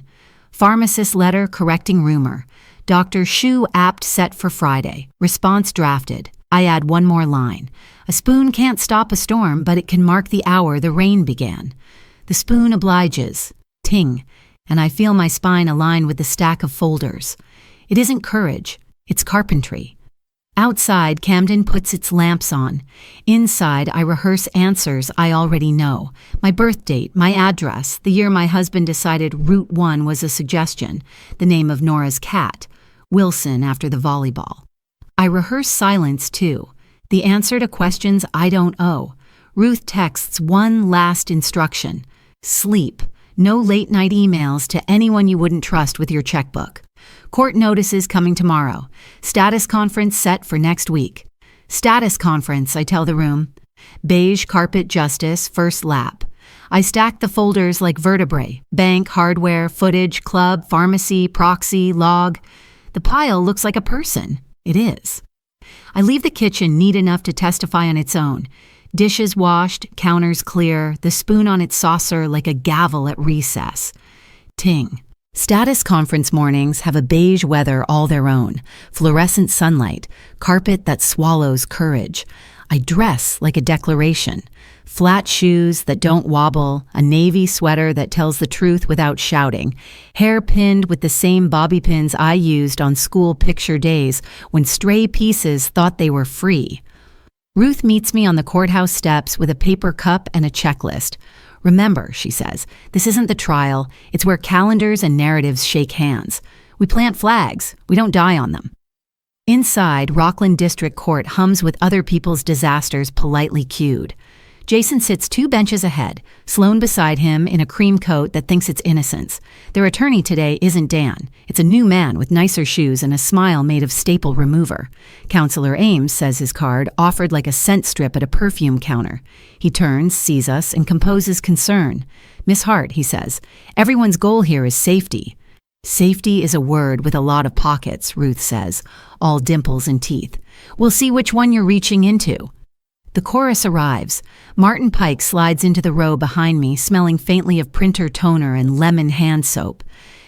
Pharmacist letter correcting rumor. Dr. Shoe apt set for Friday. Response drafted. I add one more line. A spoon can't stop a storm, but it can mark the hour the rain began. The spoon obliges. Ting. And I feel my spine align with the stack of folders. It isn't courage. It's carpentry. Outside, Camden puts its lamps on. Inside, I rehearse answers I already know. My birth date, my address, the year my husband decided Route 1 was a suggestion, the name of Nora's cat, Wilson after the volleyball. I rehearse silence, too, the answer to questions I don't owe. Ruth texts one last instruction. Sleep. No late-night emails to anyone you wouldn't trust with your checkbook. Court notices coming tomorrow. Status conference set for next week. Status conference, I tell the room. Beige carpet justice, first lap. I stack the folders like vertebrae. Bank, hardware, footage, club, pharmacy, proxy, log. The pile looks like a person. It is. I leave the kitchen neat enough to testify on its own. Dishes washed, counters clear, the spoon on its saucer like a gavel at recess. Ting. Status conference mornings have a beige weather all their own, fluorescent sunlight, carpet that swallows courage. I dress like a declaration. Flat shoes that don't wobble, a navy sweater that tells the truth without shouting, hair pinned with the same bobby pins I used on school picture days when stray pieces thought they were free. Ruth meets me on the courthouse steps with a paper cup and a checklist. Remember, she says, this isn't the trial. It's where calendars and narratives shake hands. We plant flags. We don't die on them. Inside, Rockland District Court hums with other people's disasters politely cued. Jason sits 2 benches ahead, Sloan beside him in a cream coat that thinks it's innocence. Their attorney today isn't Dan. It's a new man with nicer shoes and a smile made of staple remover. Counselor Ames says his card offered like a scent strip at a perfume counter. He turns, sees us, and composes concern. Miss Hart, he says, everyone's goal here is safety. Safety is a word with a lot of pockets, Ruth says, all dimples and teeth. We'll see which one you're reaching into. The chorus arrives. Martin Pike slides into the row behind me, smelling faintly of printer toner and lemon hand soap.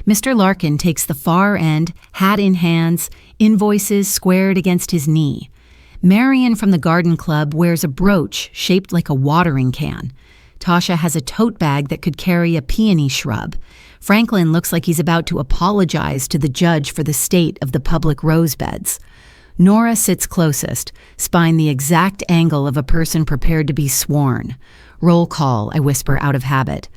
Mr. Larkin takes the far end, hat in hands, invoices squared against his knee. Marion from the garden club wears a brooch shaped like a watering can. Tasha has a tote bag that could carry a peony shrub. Franklin looks like he's about to apologize to the judge for the state of the public rose beds. Nora sits closest, spine the exact angle of a person prepared to be sworn. Roll call, I whisper out of habit.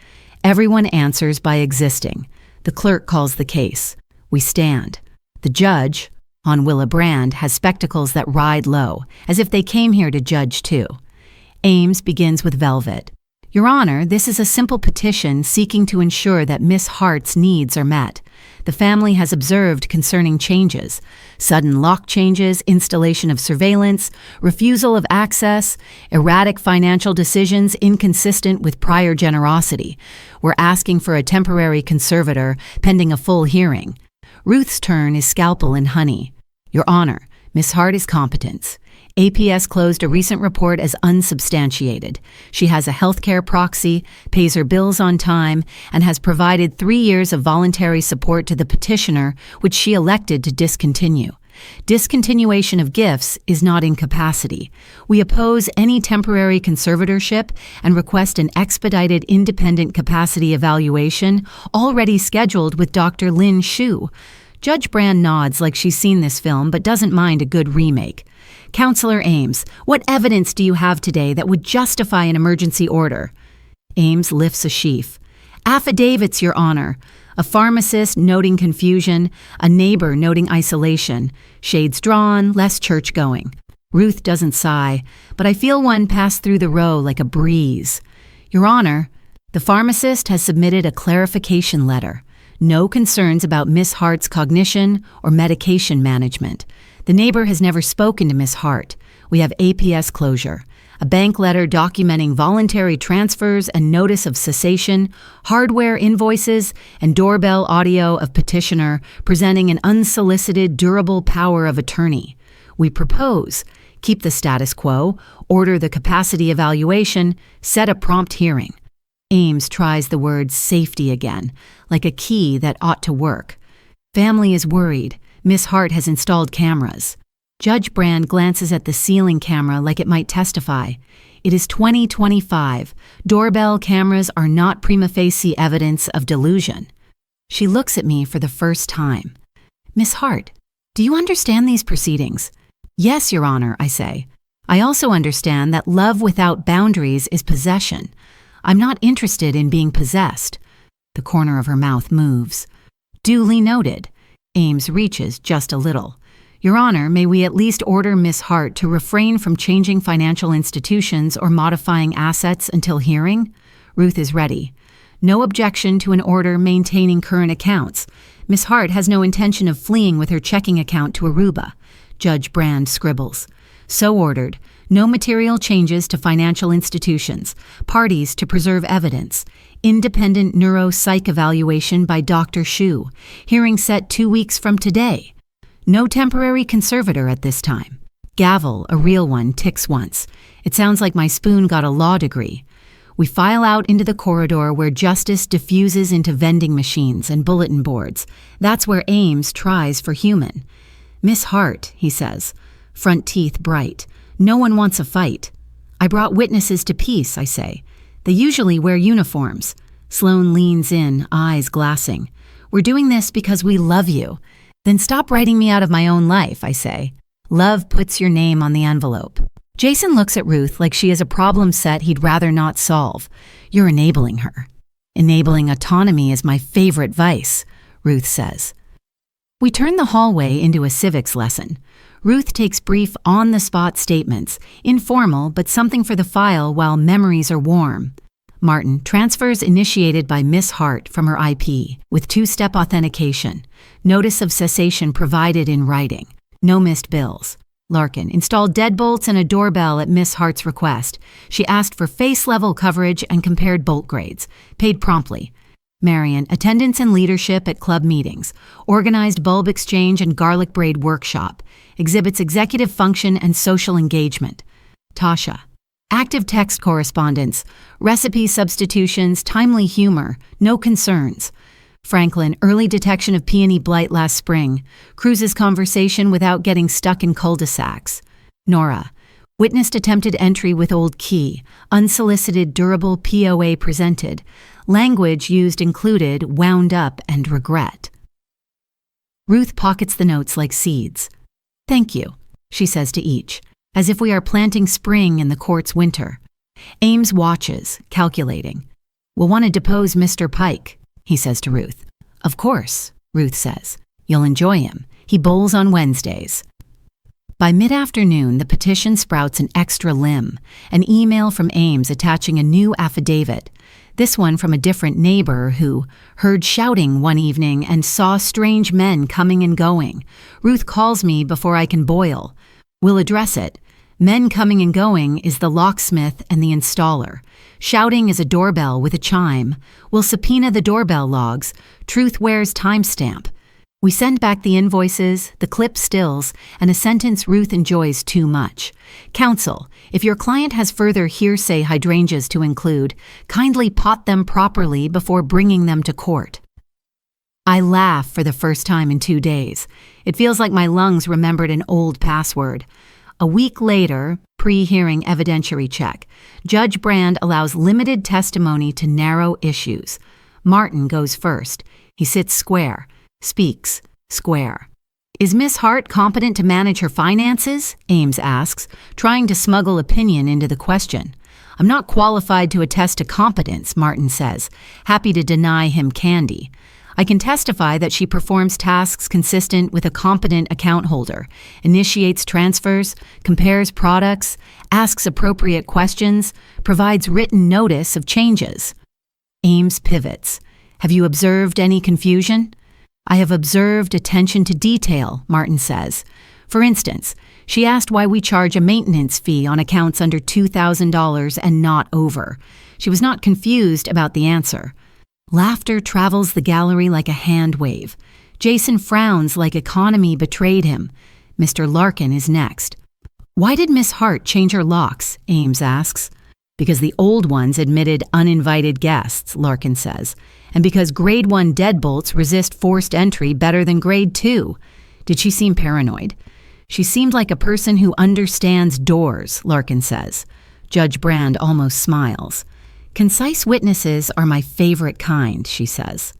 Everyone answers by existing. The clerk calls the case. We stand. The judge, on Willa Brand, has spectacles that ride low, as if they came here to judge too. Ames begins with Velvet. Your Honor, this is a simple petition seeking to ensure that Miss Hart's needs are met. The family has observed concerning changes: sudden lock changes, installation of surveillance, refusal of access, erratic financial decisions inconsistent with prior generosity. We're asking for a temporary conservator pending a full hearing. Ruth's turn is scalpel and honey. Your Honor, Miss Hart is competent. APS closed a recent report as unsubstantiated. She has a healthcare proxy, pays her bills on time, and has provided 3 years of voluntary support to the petitioner, which she elected to discontinue. Discontinuation of gifts is not incapacity. We oppose any temporary conservatorship and request an expedited independent capacity evaluation already scheduled with Dr. Lin Shu. Judge Brand nods like she's seen this film but doesn't mind a good remake. Counselor Ames, what evidence do you have today that would justify an emergency order? Ames lifts a sheaf. Affidavits, Your Honor. A pharmacist noting confusion, a neighbor noting isolation, shades drawn, less church-going. Ruth doesn't sigh, but I feel one pass through the row like a breeze. Your Honor, the pharmacist has submitted a clarification letter. No concerns about Miss Hart's cognition or medication management. The neighbor has never spoken to Miss Hart. We have APS closure, a bank letter documenting voluntary transfers and notice of cessation, hardware invoices, and doorbell audio of petitioner presenting an unsolicited durable power of attorney. We propose, keep the status quo, order the capacity evaluation, set a prompt hearing. Ames tries the word safety again, like a key that ought to work. Family is worried. Miss Hart has installed cameras. Judge Brand glances at the ceiling camera like it might testify. It is 2025. Doorbell cameras are not prima facie evidence of delusion. She looks at me for the first time. Miss Hart, do you understand these proceedings? Yes, Your Honor, I say. I also understand that love without boundaries is possession. I'm not interested in being possessed. The corner of her mouth moves. Duly noted. Ames reaches just a little. Your Honor, may we at least order Miss Hart to refrain from changing financial institutions or modifying assets until hearing? Ruth is ready. No objection to an order maintaining current accounts. Miss Hart has no intention of fleeing with her checking account to Aruba. Judge Brand scribbles. So ordered. No material changes to financial institutions. Parties to preserve evidence. Independent neuropsych evaluation by Dr. Shu. Hearing set 2 weeks from today. No temporary conservator at this time. Gavel, a real one, ticks once. It sounds like my spoon got a law degree. We file out into the corridor where justice diffuses into vending machines and bulletin boards. That's where Ames tries for human. Miss Hart, he says, front teeth bright. No one wants a fight. I brought witnesses to peace, I say. They usually wear uniforms. Sloane leans in, eyes glassing. We're doing this because we love you. Then stop writing me out of my own life, I say. Love puts your name on the envelope. Jason looks at Ruth like she is a problem set he'd rather not solve. You're enabling her. Enabling autonomy is my favorite vice, Ruth says. We turn the hallway into a civics lesson. Ruth takes brief on-the-spot statements, informal but something for the file while memories are warm. Martin, transfers initiated by Miss Hart from her IP, with two-step authentication. Notice of cessation provided in writing. No missed bills. Larkin, installed deadbolts and a doorbell at Miss Hart's request. She asked for face-level coverage and compared bolt grades. Paid promptly. Marion, attendance and leadership at club meetings, organized bulb exchange and garlic braid workshop, exhibits executive function and social engagement. Tasha, active text correspondence, recipe substitutions, timely humor, no concerns. Franklin, early detection of peony blight last spring, cruises conversation without getting stuck in cul-de-sacs. Nora, witnessed attempted entry with old key, unsolicited durable POA presented, language used included wound up and regret. Ruth pockets the notes like seeds. Thank you, she says to each, as if we are planting spring in the court's winter. Ames watches, calculating. We'll want to depose Mr. Pike, he says to Ruth. Of course, Ruth says. You'll enjoy him. He bowls on Wednesdays. By mid-afternoon, the petition sprouts an extra limb, an email from Ames attaching a new affidavit, this one from a different neighbor who heard shouting one evening and saw strange men coming and going. Ruth calls me before I can boil. We'll address it. Men coming and going is the locksmith and the installer. Shouting is a doorbell with a chime. We'll subpoena the doorbell logs. Truth wears timestamp. We send back the invoices, the clip stills, and a sentence Ruth enjoys too much. Counsel, if your client has further hearsay hydrangeas to include, kindly pot them properly before bringing them to court. I laugh for the first time in 2 days. It feels like my lungs remembered an old password. A week later, pre-hearing evidentiary check, Judge Brand allows limited testimony to narrow issues. Martin goes first. He sits square. Speaks, square. Is Miss Hart competent to manage her finances? Ames asks, trying to smuggle opinion into the question. I'm not qualified to attest to competence, Martin says, happy to deny him candy. I can testify that she performs tasks consistent with a competent account holder, initiates transfers, compares products, asks appropriate questions, provides written notice of changes. Ames pivots. Have you observed any confusion? I have observed attention to detail, Martin says. For instance, she asked why we charge a maintenance fee on accounts under $2,000 and not over. She was not confused about the answer. Laughter travels the gallery like a hand wave. Jason frowns like economy betrayed him. Mr. Larkin is next. Why did Miss Hart change her locks? Ames asks. Because the old ones admitted uninvited guests, Larkin says, and because Grade 1 deadbolts resist forced entry better than Grade 2. Did she seem paranoid? She seemed like a person who understands doors, Larkin says. Judge Brand almost smiles. Concise witnesses are my favorite kind, she says.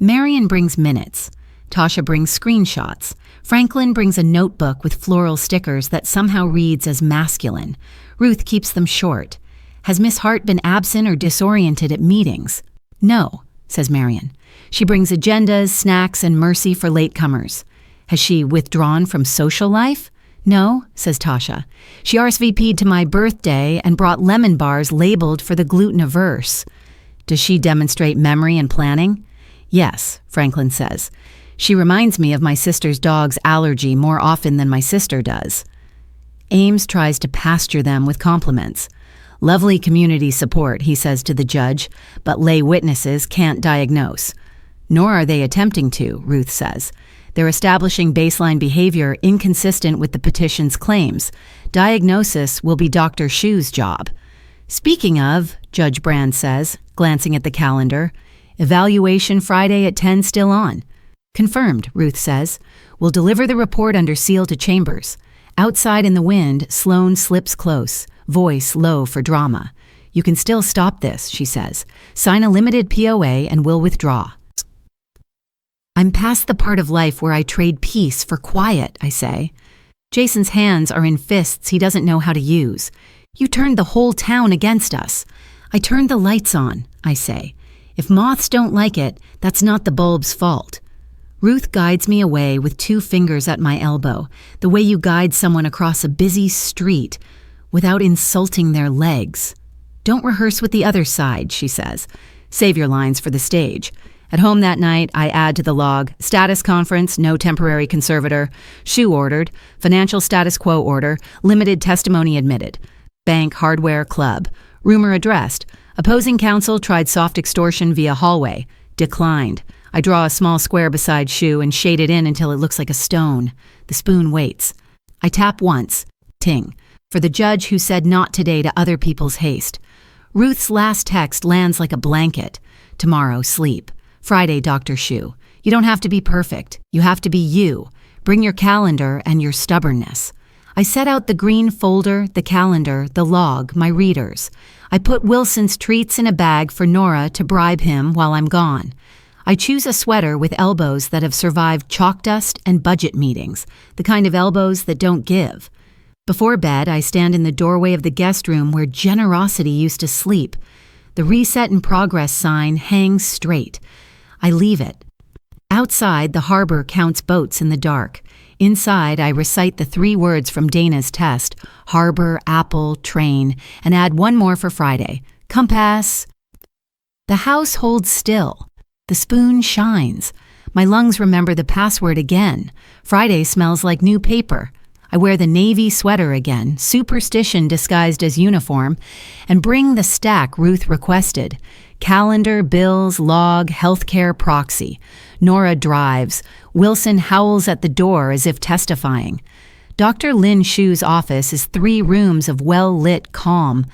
Marion brings minutes. Tasha brings screenshots. Franklin brings a notebook with floral stickers that somehow reads as masculine. Ruth keeps them short. Has Miss Hart been absent or disoriented at meetings? No, says Marion. She brings agendas, snacks, and mercy for latecomers. Has she withdrawn from social life? No, says Tasha. She RSVP'd to my birthday and brought lemon bars labeled for the gluten-averse. Does she demonstrate memory and planning? Yes, Franklin says. She reminds me of my sister's dog's allergy more often than my sister does. Ames tries to pasture them with compliments. Lovely community support, he says to the judge, but lay witnesses can't diagnose. Nor are they attempting to, Ruth says. They're establishing baseline behavior inconsistent with the petition's claims. Diagnosis will be Dr. Shu's job. Speaking of, Judge Brand says, glancing at the calendar, evaluation Friday at 10 still on. Confirmed, Ruth says. We'll deliver the report under seal to Chambers. Outside in the wind, Sloane slips close, voice low for drama. You can still stop this, she says. Sign a limited POA and we'll withdraw. I'm past the part of life where I trade peace for quiet, I say. Jason's hands are in fists he doesn't know how to use. You turned the whole town against us. I turned the lights on, I say. If moths don't like it, that's not the bulb's fault. Ruth guides me away with 2 fingers at my elbow, the way you guide someone across a busy street without insulting their legs. Don't rehearse with the other side, she says. Save your lines for the stage. At home that night, I add to the log, status conference, no temporary conservator, Shu ordered, financial status quo order, limited testimony admitted, bank hardware club, rumor addressed, Opposing counsel tried soft extortion via hallway. Declined. I draw a small square beside shoe and shade it in until it looks like a stone. The spoon waits. I tap once. Ting. For the judge who said not today to other people's haste. Ruth's last text lands like a blanket. Tomorrow, sleep. Friday, Dr. Shu. You don't have to be perfect. You have to be you. Bring your calendar and your stubbornness. I set out the green folder, the calendar, the log, my readers. I put Wilson's treats in a bag for Nora to bribe him while I'm gone. I choose a sweater with elbows that have survived chalk dust and budget meetings, the kind of elbows that don't give. Before bed, I stand in the doorway of the guest room where generosity used to sleep. The reset in progress sign hangs straight. I leave it. Outside, the harbor counts boats in the dark. Inside, I recite the 3 words from Dana's test, harbor, apple, train, and add one more for Friday, compass. The house holds still. The spoon shines. My lungs remember the password again. Friday smells like new paper. I wear the navy sweater again, superstition disguised as uniform, and bring the stack Ruth requested. Calendar, bills, log, healthcare proxy. Nora drives. Wilson howls at the door as if testifying. Dr. Lin Shu's office is 3 rooms of well-lit calm.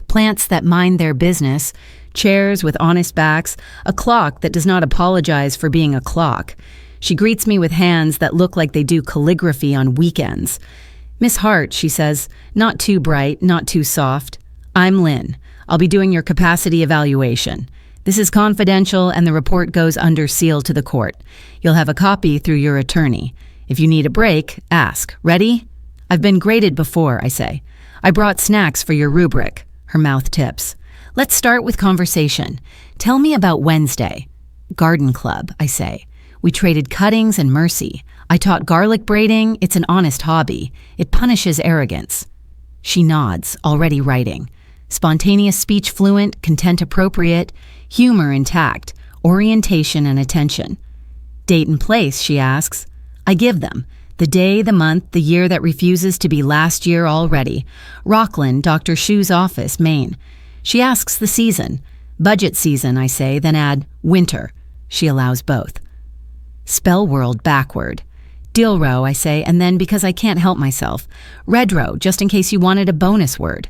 Plants that mind their business, chairs with honest backs, a clock that does not apologize for being a clock. She greets me with hands that look like they do calligraphy on weekends. Miss Hart, she says, not too bright, not too soft. I'm Lynn. I'll be doing your capacity evaluation. This is confidential and the report goes under seal to the court. You'll have a copy through your attorney. If you need a break, ask. Ready? I've been graded before, I say. I brought snacks for your rubric. Her mouth tips. Let's start with conversation. Tell me about Wednesday. Garden club, I say. We traded cuttings and mercy. I taught garlic braiding. It's an honest hobby. It punishes arrogance. She nods, already writing. Spontaneous speech fluent, content appropriate, humor intact, orientation and attention. Date and place, she asks. I give them. The day, the month, the year that refuses to be last year already. Rockland, Dr. Shu's office, Maine. She asks the season. Budget season, I say, then add winter. She allows both. Spell world backward. Deal row, I say, and then because I can't help myself. Red row, just in case you wanted a bonus word.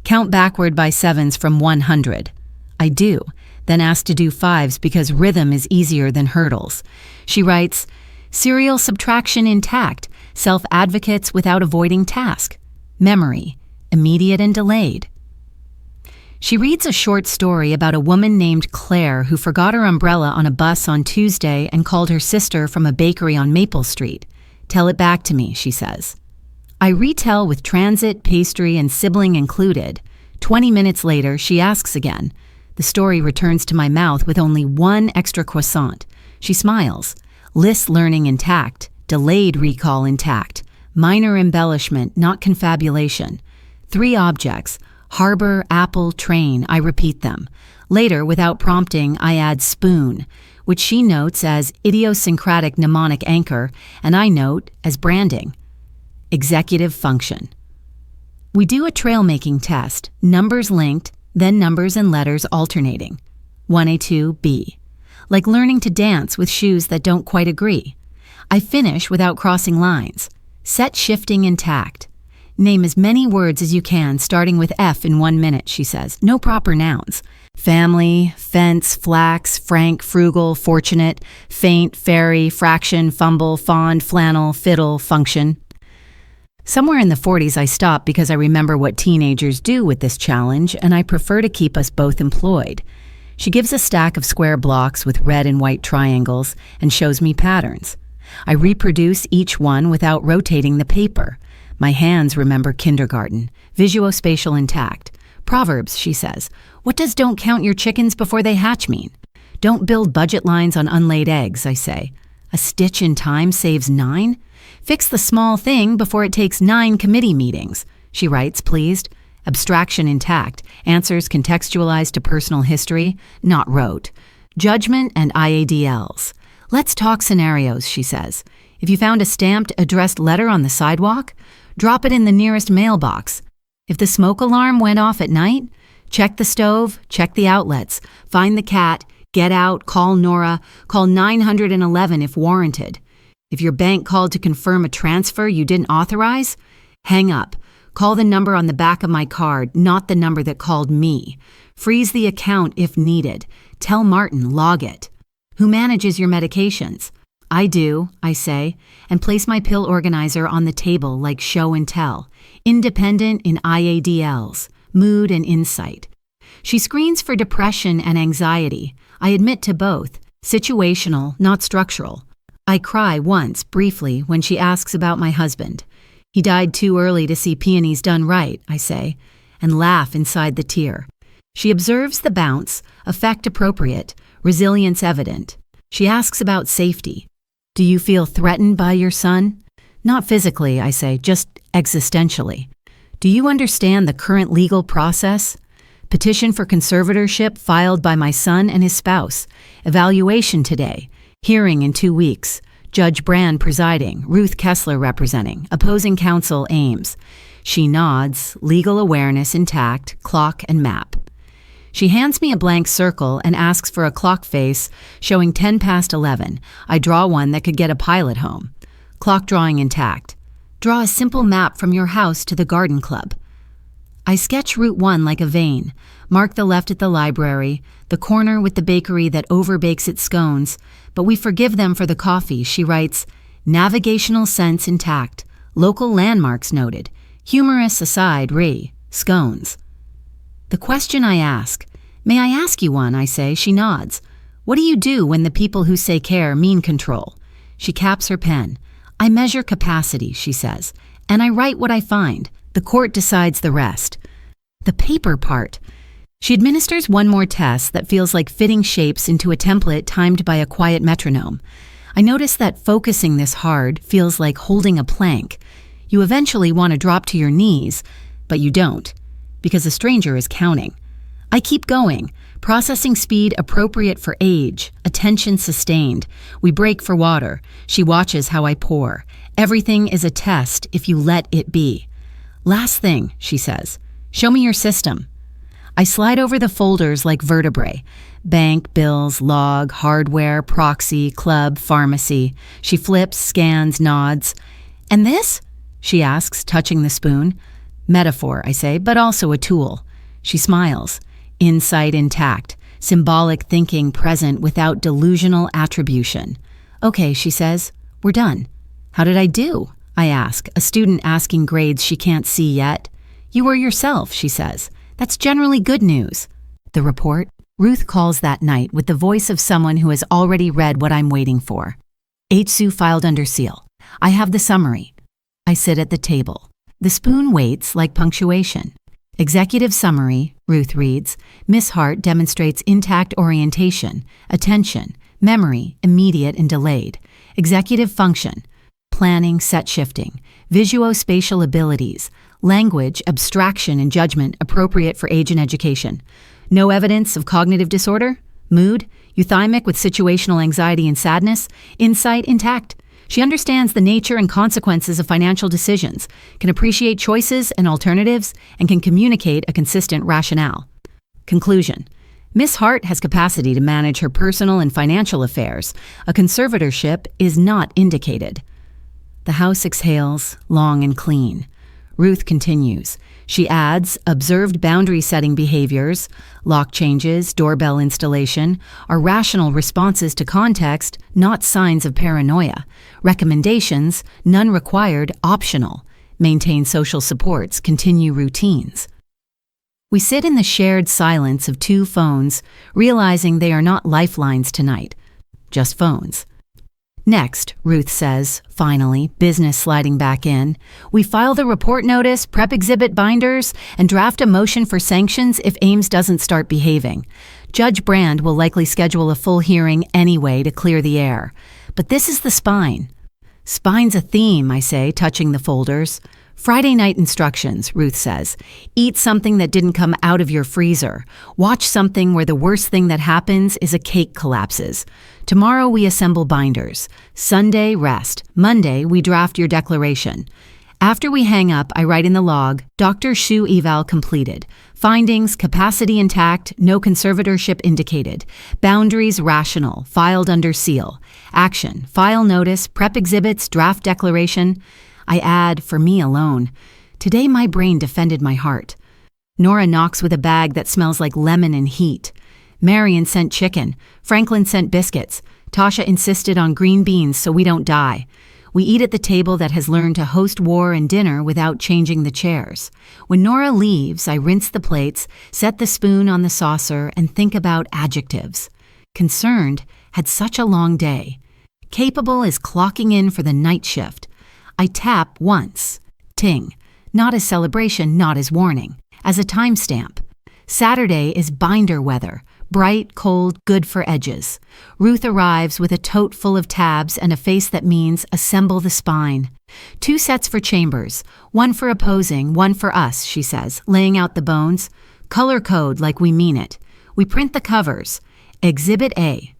Count backward by 7s from 100. I do, then ask to do 5s because rhythm is easier than hurdles. She writes, serial subtraction intact, self-advocates without avoiding task. Memory, immediate and delayed. She reads a short story about a woman named Claire who forgot her umbrella on a bus on Tuesday and called her sister from a bakery on Maple Street. Tell it back to me, she says. I retell with transit, pastry, and sibling included. 20 minutes later, she asks again. The story returns to my mouth with only 1 extra croissant. She smiles. List learning intact, delayed recall intact, minor embellishment, not confabulation. 3 objects. Harbor, apple, train, I repeat them. Later, without prompting, I add spoon, which she notes as idiosyncratic mnemonic anchor, and I note as branding. Executive function. We do a trail-making test, numbers linked, then numbers and letters alternating. 1A2B. Like learning to dance with shoes that don't quite agree. I finish without crossing lines. Set shifting intact. Name as many words as you can, starting with F in 1 minute, she says. No proper nouns. Family, fence, flax, frank, frugal, fortunate, faint, fairy, fraction, fumble, fond, flannel, fiddle, function. Somewhere in the 40s I stop because I remember what teenagers do with this challenge, and I prefer to keep us both employed. She gives a stack of square blocks with red and white triangles and shows me patterns. I reproduce each one without rotating the paper. My hands remember kindergarten, visuospatial intact. Proverbs, she says. What does don't count your chickens before they hatch mean? Don't build budget lines on unlaid eggs, I say. A stitch in time saves 9? Fix the small thing before it takes 9 committee meetings, she writes, pleased. Abstraction intact, answers contextualized to personal history, not rote. Judgment and IADLs. Let's talk scenarios, she says. If you found a stamped, addressed letter on the sidewalk, drop it in the nearest mailbox. If the smoke alarm went off at night, Check the stove, check the outlets, find the cat, get out, call Nora, call 911 if warranted. If your bank called to confirm a transfer you didn't authorize, hang up. Call the number on the back of my card, not the number that called me. Freeze the account if needed. Tell Martin, log it. Who manages your medications? I do, I say, and place my pill organizer on the table like show and tell. Independent in IADLs, mood and insight. She screens for depression and anxiety. I admit to both, situational, not structural. I cry once, briefly, when she asks about my husband. He died too early to see peonies done right, I say, and laugh inside the tear. She observes the bounce, effect appropriate, resilience evident. She asks about safety. Do you feel threatened by your son? Not physically, I say, just existentially. Do you understand the current legal process? Petition for conservatorship filed by my son and his spouse. Evaluation today. Hearing in 2 weeks. Judge Brand presiding, Ruth Kessler representing, opposing counsel Ames. She nods, legal awareness intact, clock and map. She hands me a blank circle and asks for a clock face showing 10 past 11. I draw one that could get a pilot home. Clock drawing intact. Draw a simple map from your house to the garden club. I sketch Route 1 like a vein, mark the left at the library, the corner with the bakery that overbakes its scones, but we forgive them for the coffee. She writes, navigational sense intact, local landmarks noted, humorous aside, scones. The question I ask, may I ask you one, I say. She nods. What do you do when the people who say care mean control? She caps her pen. I measure capacity, she says, and I write what I find. The court decides the rest. The paper part. She administers one more test that feels like fitting shapes into a template timed by a quiet metronome. I notice that focusing this hard feels like holding a plank. You eventually want to drop to your knees, but you don't, because a stranger is counting. I keep going, processing speed appropriate for age, attention sustained. We break for water. She watches how I pour. Everything is a test if you let it be. Last thing, she says, show me your system. I slide over the folders like vertebrae. Bank, bills, log, hardware, proxy, club, pharmacy. She flips, scans, nods. And this? She asks, touching the spoon. Metaphor, I say, but also a tool. She smiles. Insight intact. Symbolic thinking present without delusional attribution. Okay, she says, we're done. How did I do? I ask, a student asking grades she can't see yet. You were yourself, she says. That's generally good news. The report? Ruth calls that night with the voice of someone who has already read what I'm waiting for. Eitsu filed under seal. I have the summary. I sit at the table. The spoon waits like punctuation. Executive summary, Ruth reads, Miss Hart demonstrates intact orientation, attention, memory, immediate and delayed. Executive function, planning, set shifting, visuospatial abilities, language, abstraction, and judgment appropriate for age and education. No evidence of cognitive disorder, mood, euthymic with situational anxiety and sadness, insight intact. She understands the nature and consequences of financial decisions, can appreciate choices and alternatives, and can communicate a consistent rationale. Conclusion. Miss Hart has capacity to manage her personal and financial affairs. A conservatorship is not indicated. The house exhales, long and clean. Ruth continues. She adds, observed boundary-setting behaviors, lock changes, doorbell installation, are rational responses to context, not signs of paranoia. Recommendations, none required, optional. Maintain social supports, continue routines. We sit in the shared silence of two phones, realizing they are not lifelines tonight, just phones. Next, Ruth says, finally, business sliding back in, we file the report notice, prep exhibit binders, and draft a motion for sanctions if Ames doesn't start behaving. Judge Brand will likely schedule a full hearing anyway to clear the air. But this is the spine. Spine's a theme, I say, touching the folders. Friday night instructions, Ruth says. Eat something that didn't come out of your freezer. Watch something where the worst thing that happens is a cake collapses. Tomorrow we assemble binders. Sunday, rest. Monday, we draft your declaration. After we hang up, I write in the log, Dr. Shu eval completed. Findings, capacity intact, no conservatorship indicated. Boundaries rational, filed under seal. Action, file notice, prep exhibits, draft declaration. I add, for me alone. Today my brain defended my heart. Nora knocks with a bag that smells like lemon and heat. Marion sent chicken. Franklin sent biscuits. Tasha insisted on green beans so we don't die. We eat at the table that has learned to host war and dinner without changing the chairs. When Nora leaves, I rinse the plates, set the spoon on the saucer, and think about adjectives. Concerned, had such a long day. Capable is clocking in for the night shift. I tap once. Ting. Not as celebration, not as warning. As a timestamp. Saturday is binder weather. Bright, cold, good for edges. Ruth arrives with a tote full of tabs and a face that means assemble the spine. 2 sets for chambers, 1 for opposing, 1 for us, she says, laying out the bones. Color code like we mean it. We print the covers. Exhibit A.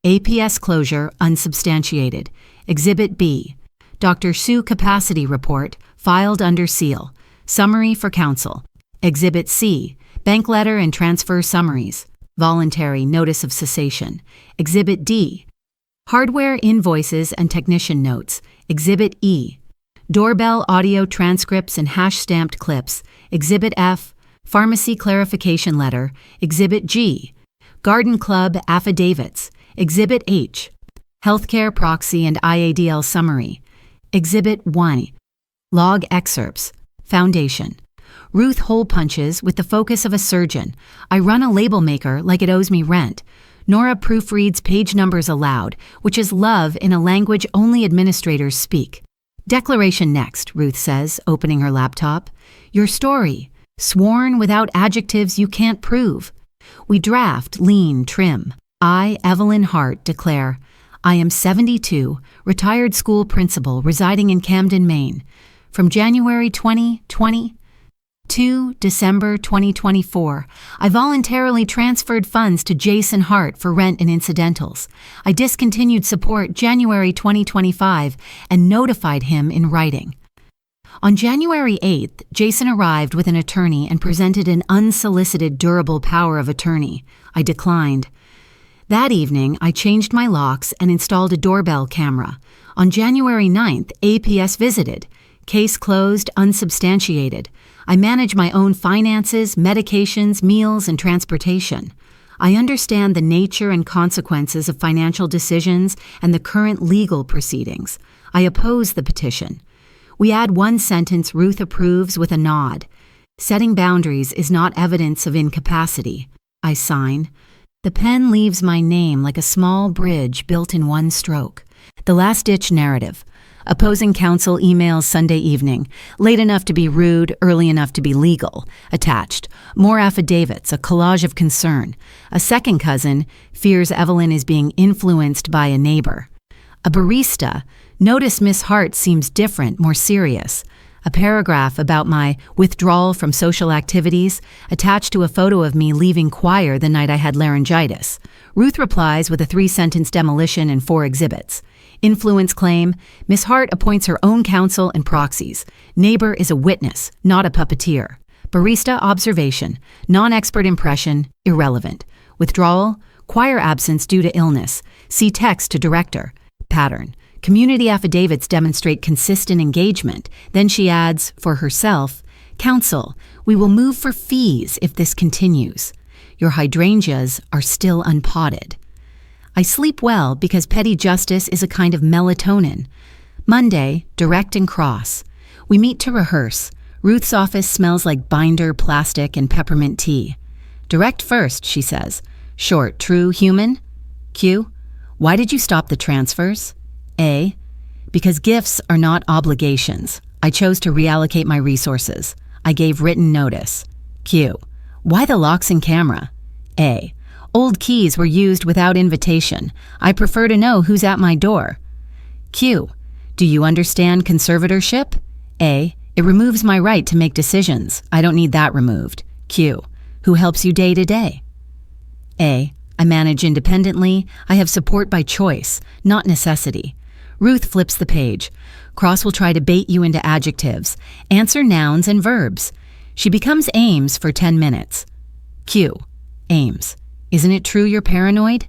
APS closure unsubstantiated. Exhibit B. Dr. Sue capacity report filed under seal. Summary for counsel. Exhibit C. Bank letter and transfer summaries. Voluntary notice of cessation. Exhibit D. Hardware invoices and technician notes. Exhibit E. Doorbell audio transcripts and hash-stamped clips. Exhibit F. Pharmacy clarification letter. Exhibit G. Garden Club affidavits. Exhibit H. Healthcare proxy and IADL summary. Exhibit 1. Log excerpts. Foundation. Ruth hole punches with the focus of a surgeon. I run a label maker like it owes me rent. Nora proofreads page numbers aloud, which is love in a language only administrators speak. Declaration next, Ruth says, opening her laptop. Your story. Sworn without adjectives you can't prove. We draft, lean, trim. I, Evelyn Hart, declare, I am 72, retired school principal residing in Camden, Maine. From January 2020 to December 2024, I voluntarily transferred funds to Jason Hart for rent and incidentals. I discontinued support January 2025 and notified him in writing. On January 8th, Jason arrived with an attorney and presented an unsolicited durable power of attorney. I declined. That evening, I changed my locks and installed a doorbell camera. On January 9th, APS visited. Case closed, unsubstantiated. I manage my own finances, medications, meals, and transportation. I understand the nature and consequences of financial decisions and the current legal proceedings. I oppose the petition. We add 1 sentence Ruth approves with a nod. Setting boundaries is not evidence of incapacity. I sign. The pen leaves my name like a small bridge built in 1 stroke. The last-ditch narrative. Opposing counsel emails Sunday evening, late enough to be rude, early enough to be legal. Attached. More affidavits, a collage of concern. A second cousin fears Evelyn is being influenced by a neighbor. A barista. Notice Miss Hart seems different, more serious. A paragraph about my withdrawal from social activities, attached to a photo of me leaving choir the night I had laryngitis. Ruth replies with a 3-sentence demolition and 4 exhibits. Influence claim, Miss Hart appoints her own counsel and proxies. Neighbor is a witness, not a puppeteer. Barista observation, non-expert impression, irrelevant. Withdrawal, choir absence due to illness. See text to director. Pattern. Community affidavits demonstrate consistent engagement. Then she adds, for herself, counsel, we will move for fees if this continues. Your hydrangeas are still unpotted. I sleep well because petty justice is a kind of melatonin. Monday, direct and cross. We meet to rehearse. Ruth's office smells like binder, plastic, and peppermint tea. Direct first, she says. Short, true, human? Q. Why did you stop the transfers? A. Because gifts are not obligations. I chose to reallocate my resources. I gave written notice. Q. Why the locks and camera? A. Old keys were used without invitation. I prefer to know who's at my door. Q. Do you understand conservatorship? A. It removes my right to make decisions. I don't need that removed. Q. Who helps you day to day? A. I manage independently. I have support by choice, not necessity. Ruth flips the page. Cross will try to bait you into adjectives. Answer nouns and verbs. She becomes Ames for 10 minutes. Q. Ames. Isn't it true you're paranoid?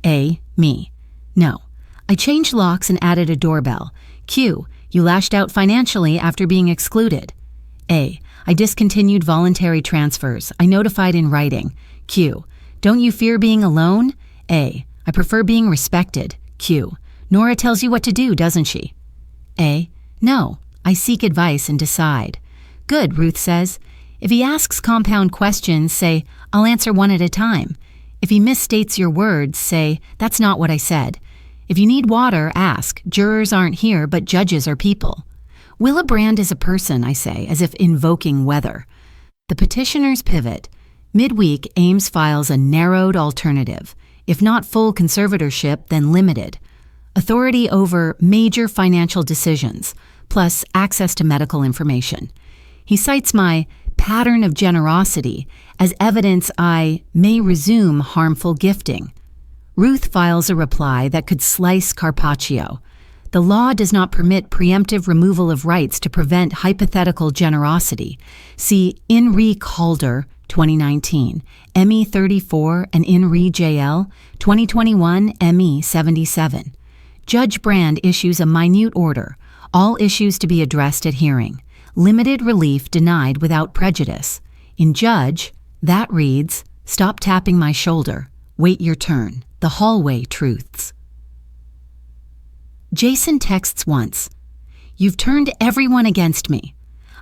A. Me. No. I changed locks and added a doorbell. Q. You lashed out financially after being excluded. A. I discontinued voluntary transfers. I notified in writing. Q. Don't you fear being alone? A. I prefer being respected. Q. Nora tells you what to do, doesn't she? A. No. I seek advice and decide. Good, Ruth says. If he asks compound questions, say, I'll answer one at a time. If he misstates your words, say, that's not what I said. If you need water, ask. Jurors aren't here, but judges are people. Willebrand is a person, I say, as if invoking weather. The petitioners pivot. Midweek, Ames files a narrowed alternative. If not full conservatorship, then limited. Authority over major financial decisions, plus access to medical information. He cites my pattern of generosity as evidence I may resume harmful gifting. Ruth files a reply that could slice Carpaccio. The law does not permit preemptive removal of rights to prevent hypothetical generosity. See In re Calder, 2019, ME 34 and In re JL, 2021, ME 77. Judge Brand issues a minute order, all issues to be addressed at hearing. Limited relief denied without prejudice. In Judge, that reads, stop tapping my shoulder, wait your turn, the hallway truths. Jason texts once, you've turned everyone against me.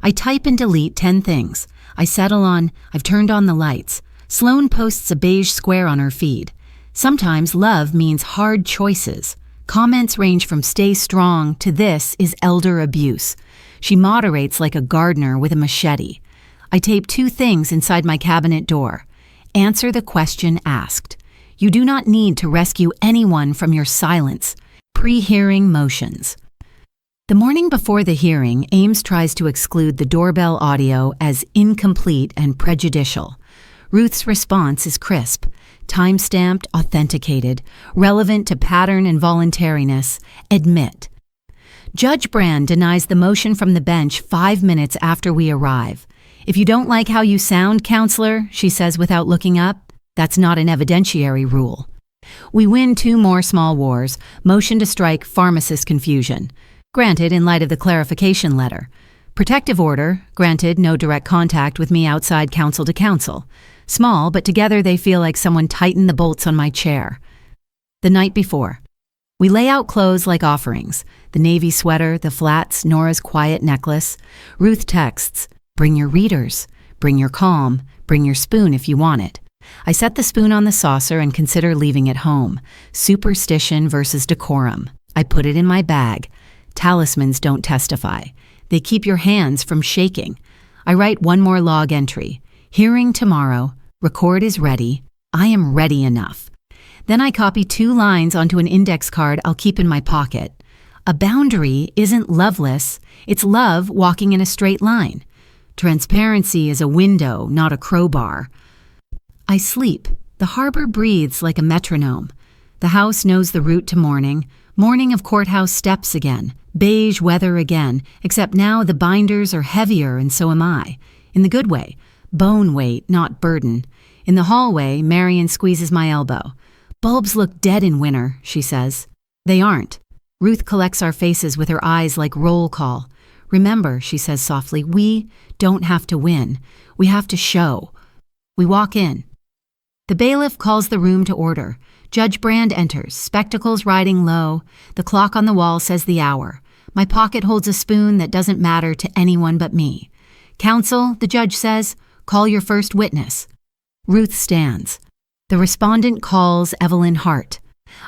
I type and delete 10 things. I settle on, I've turned on the lights. Sloane posts a beige square on her feed. Sometimes love means hard choices. Comments range from stay strong to this is elder abuse. She moderates like a gardener with a machete. I tape 2 things inside my cabinet door. Answer the question asked. You do not need to rescue anyone from your silence. Pre-hearing motions. The morning before the hearing, Ames tries to exclude the doorbell audio as incomplete and prejudicial. Ruth's response is crisp, time-stamped, authenticated, relevant to pattern and voluntariness, admit. Judge Brand denies the motion from the bench 5 minutes after we arrive. If you don't like how you sound, counselor, she says without looking up, that's not an evidentiary rule. We win 2 more small wars, motion to strike pharmacist confusion. Granted, in light of the clarification letter. Protective order, granted, no direct contact with me outside counsel to counsel. Small, but together they feel like someone tightened the bolts on my chair. The night before. We lay out clothes like offerings. The navy sweater, the flats, Nora's quiet necklace. Ruth texts, bring your readers, bring your calm, bring your spoon if you want it. I set the spoon on the saucer and consider leaving it home. Superstition versus decorum. I put it in my bag. Talismans don't testify. They keep your hands from shaking. I write 1 more log entry. Hearing tomorrow. Record is ready. I am ready enough. Then I copy 2 lines onto an index card I'll keep in my pocket. A boundary isn't loveless. It's love walking in a straight line. Transparency is a window, not a crowbar. I sleep. The harbor breathes like a metronome. The house knows the route to morning. Morning of courthouse steps again. Beige weather again, except now the binders are heavier and so am I. In the good way. Bone weight, not burden. In the hallway, Marion squeezes my elbow. Bulbs look dead in winter, she says. They aren't. Ruth collects our faces with her eyes like roll call. Remember, she says softly, we don't have to win. We have to show. We walk in. The bailiff calls the room to order. Judge Brand enters, spectacles riding low. The clock on the wall says the hour. My pocket holds a spoon that doesn't matter to anyone but me. Counsel, the judge says, call your first witness. Ruth stands. The respondent calls Evelyn Hart.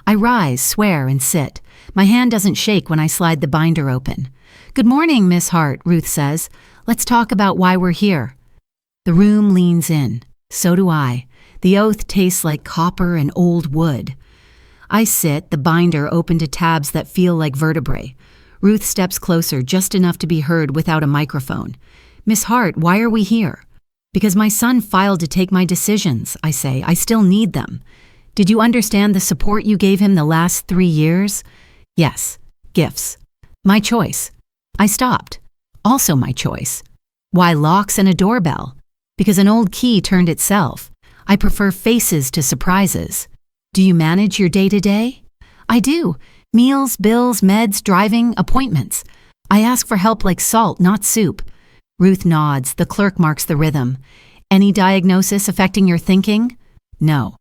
I rise, swear, and sit. My hand doesn't shake when I slide the binder open. Good morning, Miss Hart, Ruth says. Let's talk about why we're here. The room leans in. So do I. The oath tastes like copper and old wood. I sit, the binder open to tabs that feel like vertebrae. Ruth steps closer, just enough to be heard without a microphone. Miss Hart, why are we here? Because my son filed to take my decisions, I say. I still need them. Did you understand the support you gave him the last 3 years? Yes. Gifts. My choice. I stopped. Also my choice. Why locks and a doorbell? Because an old key turned itself. I prefer faces to surprises. Do you manage your day-to-day? I do. Meals, bills, meds, driving, appointments. I ask for help like salt, not soup. Ruth nods. The clerk marks the rhythm. Any diagnosis affecting your thinking? No.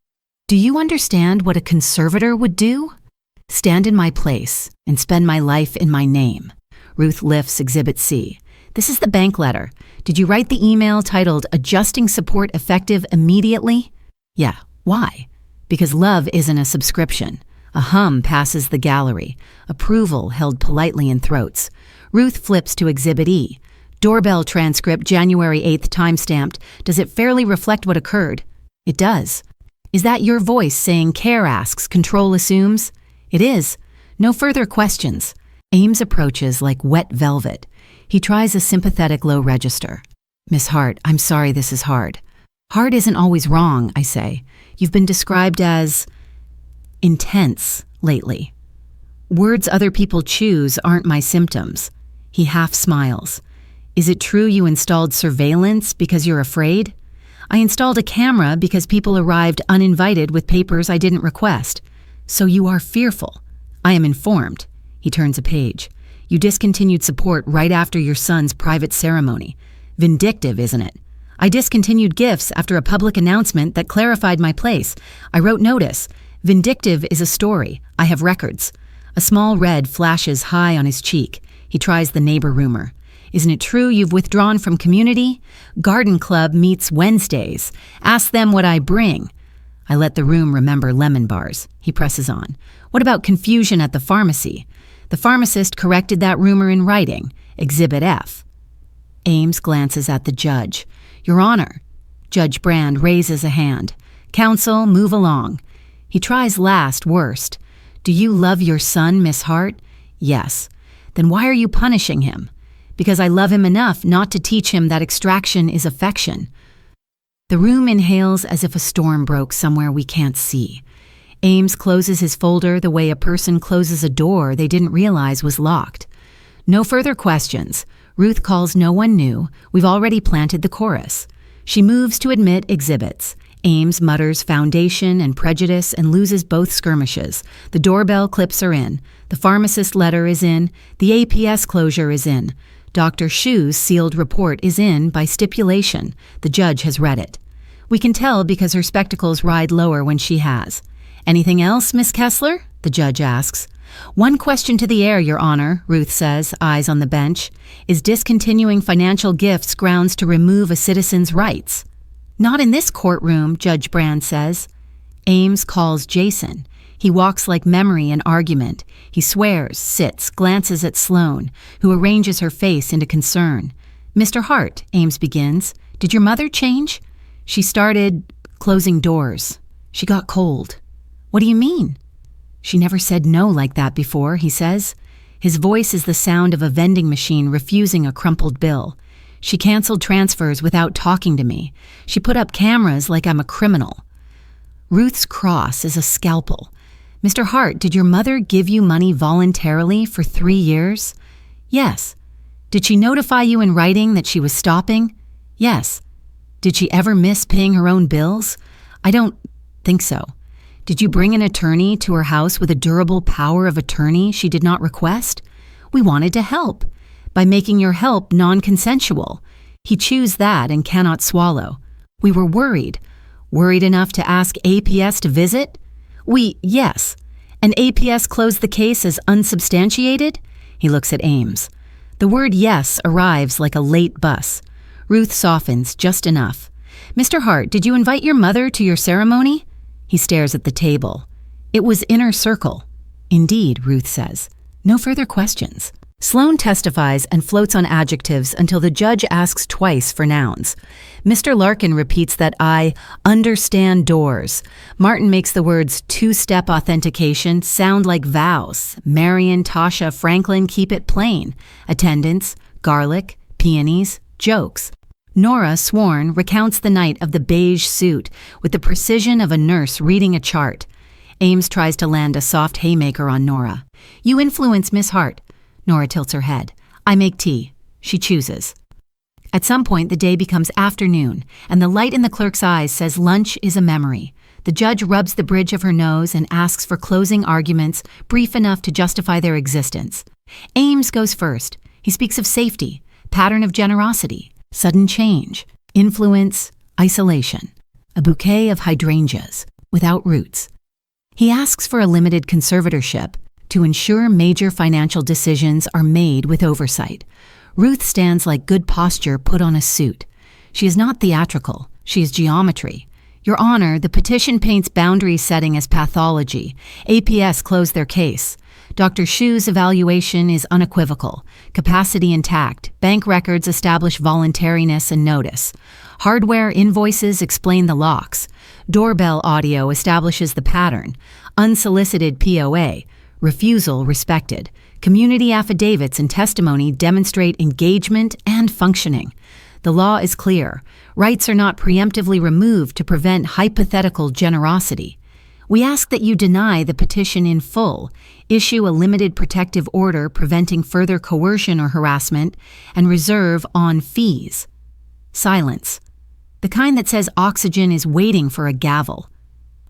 Do you understand what a conservator would do? Stand in my place and spend my life in my name. Ruth lifts Exhibit C. This is the bank letter. Did you write the email titled Adjusting Support Effective Immediately? Yeah. Why? Because love isn't a subscription. A hum passes the gallery. Approval held politely in throats. Ruth flips to Exhibit E. Doorbell transcript, January 8th, timestamped. Does it fairly reflect what occurred? It does. Is that your voice saying care asks, control assumes? It is. No further questions. Ames approaches like wet velvet. He tries a sympathetic low register. Miss Hart, I'm sorry this is hard. Hard isn't always wrong, I say. You've been described as intense lately. Words other people choose aren't my symptoms. He half smiles. Is it true you installed surveillance because you're afraid? I installed a camera because people arrived uninvited with papers I didn't request. So you are fearful. I am informed. He turns a page. You discontinued support right after your son's private ceremony. Vindictive, isn't it? I discontinued gifts after a public announcement that clarified my place. I wrote notice. Vindictive is a story. I have records. A small red flashes high on his cheek. He tries the neighbor rumor. Isn't it true you've withdrawn from community? Garden Club meets Wednesdays. Ask them what I bring. I let the room remember lemon bars. He presses on. What about confusion at the pharmacy? The pharmacist corrected that rumor in writing. Exhibit F. Ames glances at the judge. Your Honor. Judge Brand raises a hand. Counsel, move along. He tries last, worst. Do you love your son, Miss Hart? Yes. Then why are you punishing him? Because I love him enough not to teach him that extraction is affection. The room inhales as if a storm broke somewhere we can't see. Ames closes his folder the way a person closes a door they didn't realize was locked. No further questions. Ruth calls no one new. We've already planted the chorus. She moves to admit exhibits. Ames mutters foundation and prejudice and loses both skirmishes. The doorbell clips are in. The pharmacist letter is in. The APS closure is in. Dr. Shu's sealed report is in by stipulation. The judge has read it. We can tell because her spectacles ride lower when she has. Anything else, Miss Kessler? The judge asks. One question to the air, Your Honor, Ruth says, eyes on the bench. Is discontinuing financial gifts grounds to remove a citizen's rights? Not in this courtroom, Judge Brand says. Ames calls Jason. He walks like memory in argument. He swears, sits, glances at Sloane, who arranges her face into concern. Mr. Hart, Ames begins, did your mother change? She started closing doors. She got cold. What do you mean? She never said no like that before, he says. His voice is the sound of a vending machine refusing a crumpled bill. She canceled transfers without talking to me. She put up cameras like I'm a criminal. Ruth's cross is a scalpel. Mr. Hart, did your mother give you money voluntarily for 3 years? Yes. Did she notify you in writing that she was stopping? Yes. Did she ever miss paying her own bills? I don't think so. Did you bring an attorney to her house with a durable power of attorney she did not request? We wanted to help. By making your help non-consensual. He chews that and cannot swallow. We were worried. Worried enough to ask APS to visit? Yes. And APS closed the case as unsubstantiated? He looks at Ames. The word yes arrives like a late bus. Ruth softens just enough. Mr. Hart, did you invite your mother to your ceremony? He stares at the table. It was inner circle. Indeed, Ruth says. No further questions. Sloane testifies and floats on adjectives until the judge asks twice for nouns. Mr. Larkin repeats that I understand doors. Martin makes the words two-step authentication sound like vows. Marion, Tasha, Franklin keep it plain. Attendance, garlic, peonies, jokes. Nora, sworn, recounts the night of the beige suit with the precision of a nurse reading a chart. Ames tries to land a soft haymaker on Nora. You influence Miss Hart. Nora tilts her head. I make tea. She chooses. At some point, the day becomes afternoon, and the light in the clerk's eyes says lunch is a memory. The judge rubs the bridge of her nose and asks for closing arguments brief enough to justify their existence. Ames goes first. He speaks of safety, pattern of generosity, sudden change, influence, isolation, a bouquet of hydrangeas without roots. He asks for a limited conservatorship to ensure major financial decisions are made with oversight. Ruth stands like good posture put on a suit. She is not theatrical. She is geometry. Your Honor, the petition paints boundary setting as pathology. APS closed their case. Dr. Shu's evaluation is unequivocal. Capacity intact. Bank records establish voluntariness and notice. Hardware invoices explain the locks. Doorbell audio establishes the pattern. Unsolicited POA. Refusal respected. Community affidavits and testimony demonstrate engagement and functioning. The law is clear. Rights are not preemptively removed to prevent hypothetical generosity. We ask that you deny the petition in full, issue a limited protective order preventing further coercion or harassment, and reserve on fees. Silence. The kind that says oxygen is waiting for a gavel.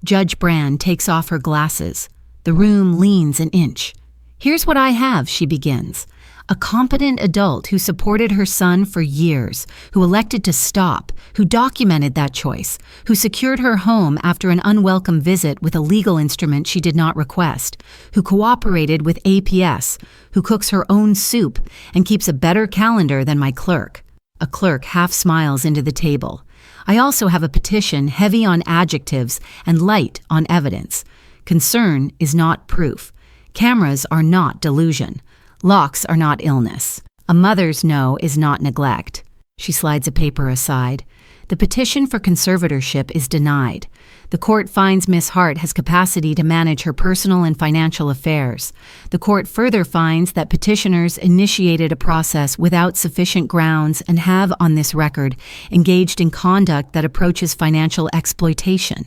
Judge Brand takes off her glasses. The room leans an inch. Here's what I have, she begins. A competent adult who supported her son for years, who elected to stop, who documented that choice, who secured her home after an unwelcome visit with a legal instrument she did not request, who cooperated with APS, who cooks her own soup and keeps a better calendar than my clerk. A clerk half smiles into the table. I also have a petition heavy on adjectives and light on evidence. Concern is not proof. Cameras are not delusion. Locks are not illness. A mother's no is not neglect. She slides a paper aside. The petition for conservatorship is denied. The court finds Miss Hart has capacity to manage her personal and financial affairs. The court further finds that petitioners initiated a process without sufficient grounds and have, on this record, engaged in conduct that approaches financial exploitation.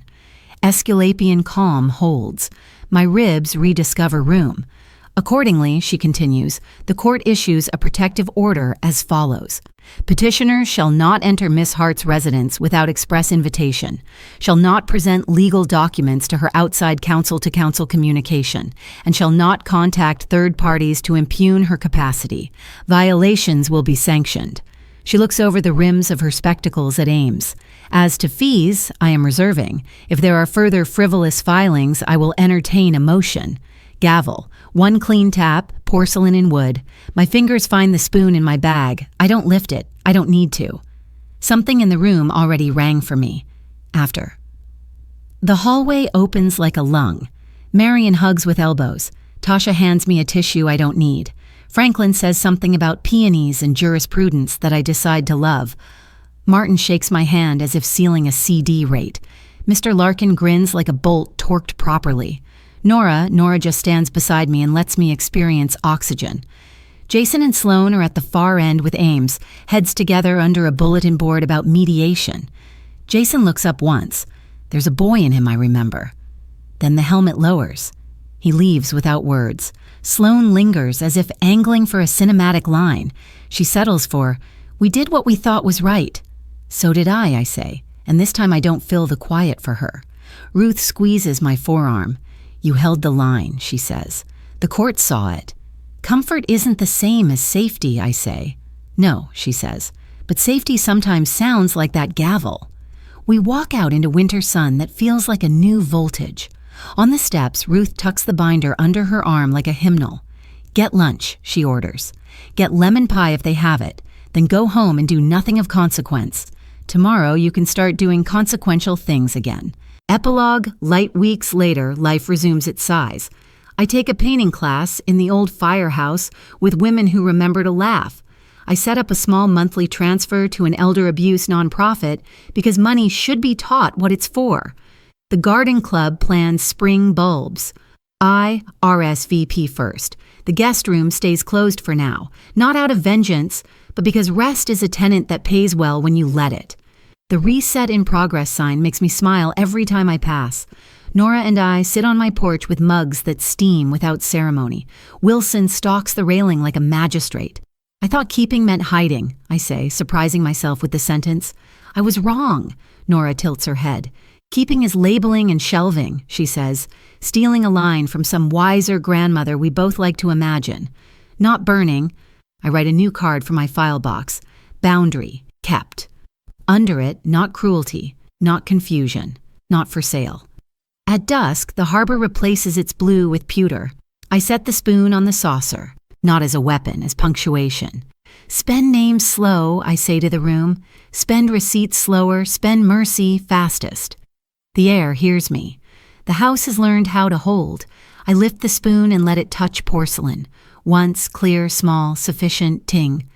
Esculapian calm holds. My ribs rediscover room. Accordingly, she continues, the court issues a protective order as follows. Petitioner shall not enter Miss Hart's residence without express invitation, shall not present legal documents to her outside counsel-to-counsel communication, and shall not contact third parties to impugn her capacity. Violations will be sanctioned. She looks over the rims of her spectacles at Ames. As to fees, I am reserving. If there are further frivolous filings, I will entertain a motion. Gavel. One clean tap, porcelain and wood. My fingers find the spoon in my bag. I don't lift it. I don't need to. Something in the room already rang for me. After. The hallway opens like a lung. Marion hugs with elbows. Tasha hands me a tissue I don't need. Franklin says something about peonies and jurisprudence that I decide to love. Martin shakes my hand as if sealing a CD rate. Mr. Larkin grins like a bolt torqued properly. Nora just stands beside me and lets me experience oxygen. Jason and Sloan are at the far end with Ames, heads together under a bulletin board about mediation. Jason looks up once. There's a boy in him, I remember. Then the helmet lowers. He leaves without words. Sloan lingers as if angling for a cinematic line. She settles for, "We did what we thought was right." "So did I say, and this time I don't fill the quiet for her. Ruth squeezes my forearm. "You held the line," she says. "The court saw it." "Comfort isn't the same as safety," I say. "No," she says, "but safety sometimes sounds like that gavel." We walk out into winter sun that feels like a new voltage. On the steps, Ruth tucks the binder under her arm like a hymnal. "Get lunch," she orders. "Get lemon pie if they have it. Then go home and do nothing of consequence. Tomorrow you can start doing consequential things again." Epilogue, light weeks later, life resumes its size. I take a painting class in the old firehouse with women who remember to laugh. I set up a small monthly transfer to an elder abuse nonprofit because money should be taught what it's for. The garden club plans spring bulbs. I RSVP first. The guest room stays closed for now, not out of vengeance, but because rest is a tenant that pays well when you let it. The reset in progress sign makes me smile every time I pass. Nora and I sit on my porch with mugs that steam without ceremony. Wilson stalks the railing like a magistrate. I thought keeping meant hiding, I say, surprising myself with the sentence. I was wrong. Nora tilts her head. Keeping is labeling and shelving, she says, stealing a line from some wiser grandmother we both like to imagine. Not burning. I write a new card for my file box. Boundary, kept. Under it, not cruelty, not confusion, not for sale. At dusk, the harbor replaces its blue with pewter. I set the spoon on the saucer, not as a weapon, as punctuation. Spend names slow, I say to the room. Spend receipts slower, spend mercy fastest. The air hears me. The house has learned how to hold. I lift the spoon and let it touch porcelain. Once, clear, small, sufficient, ting.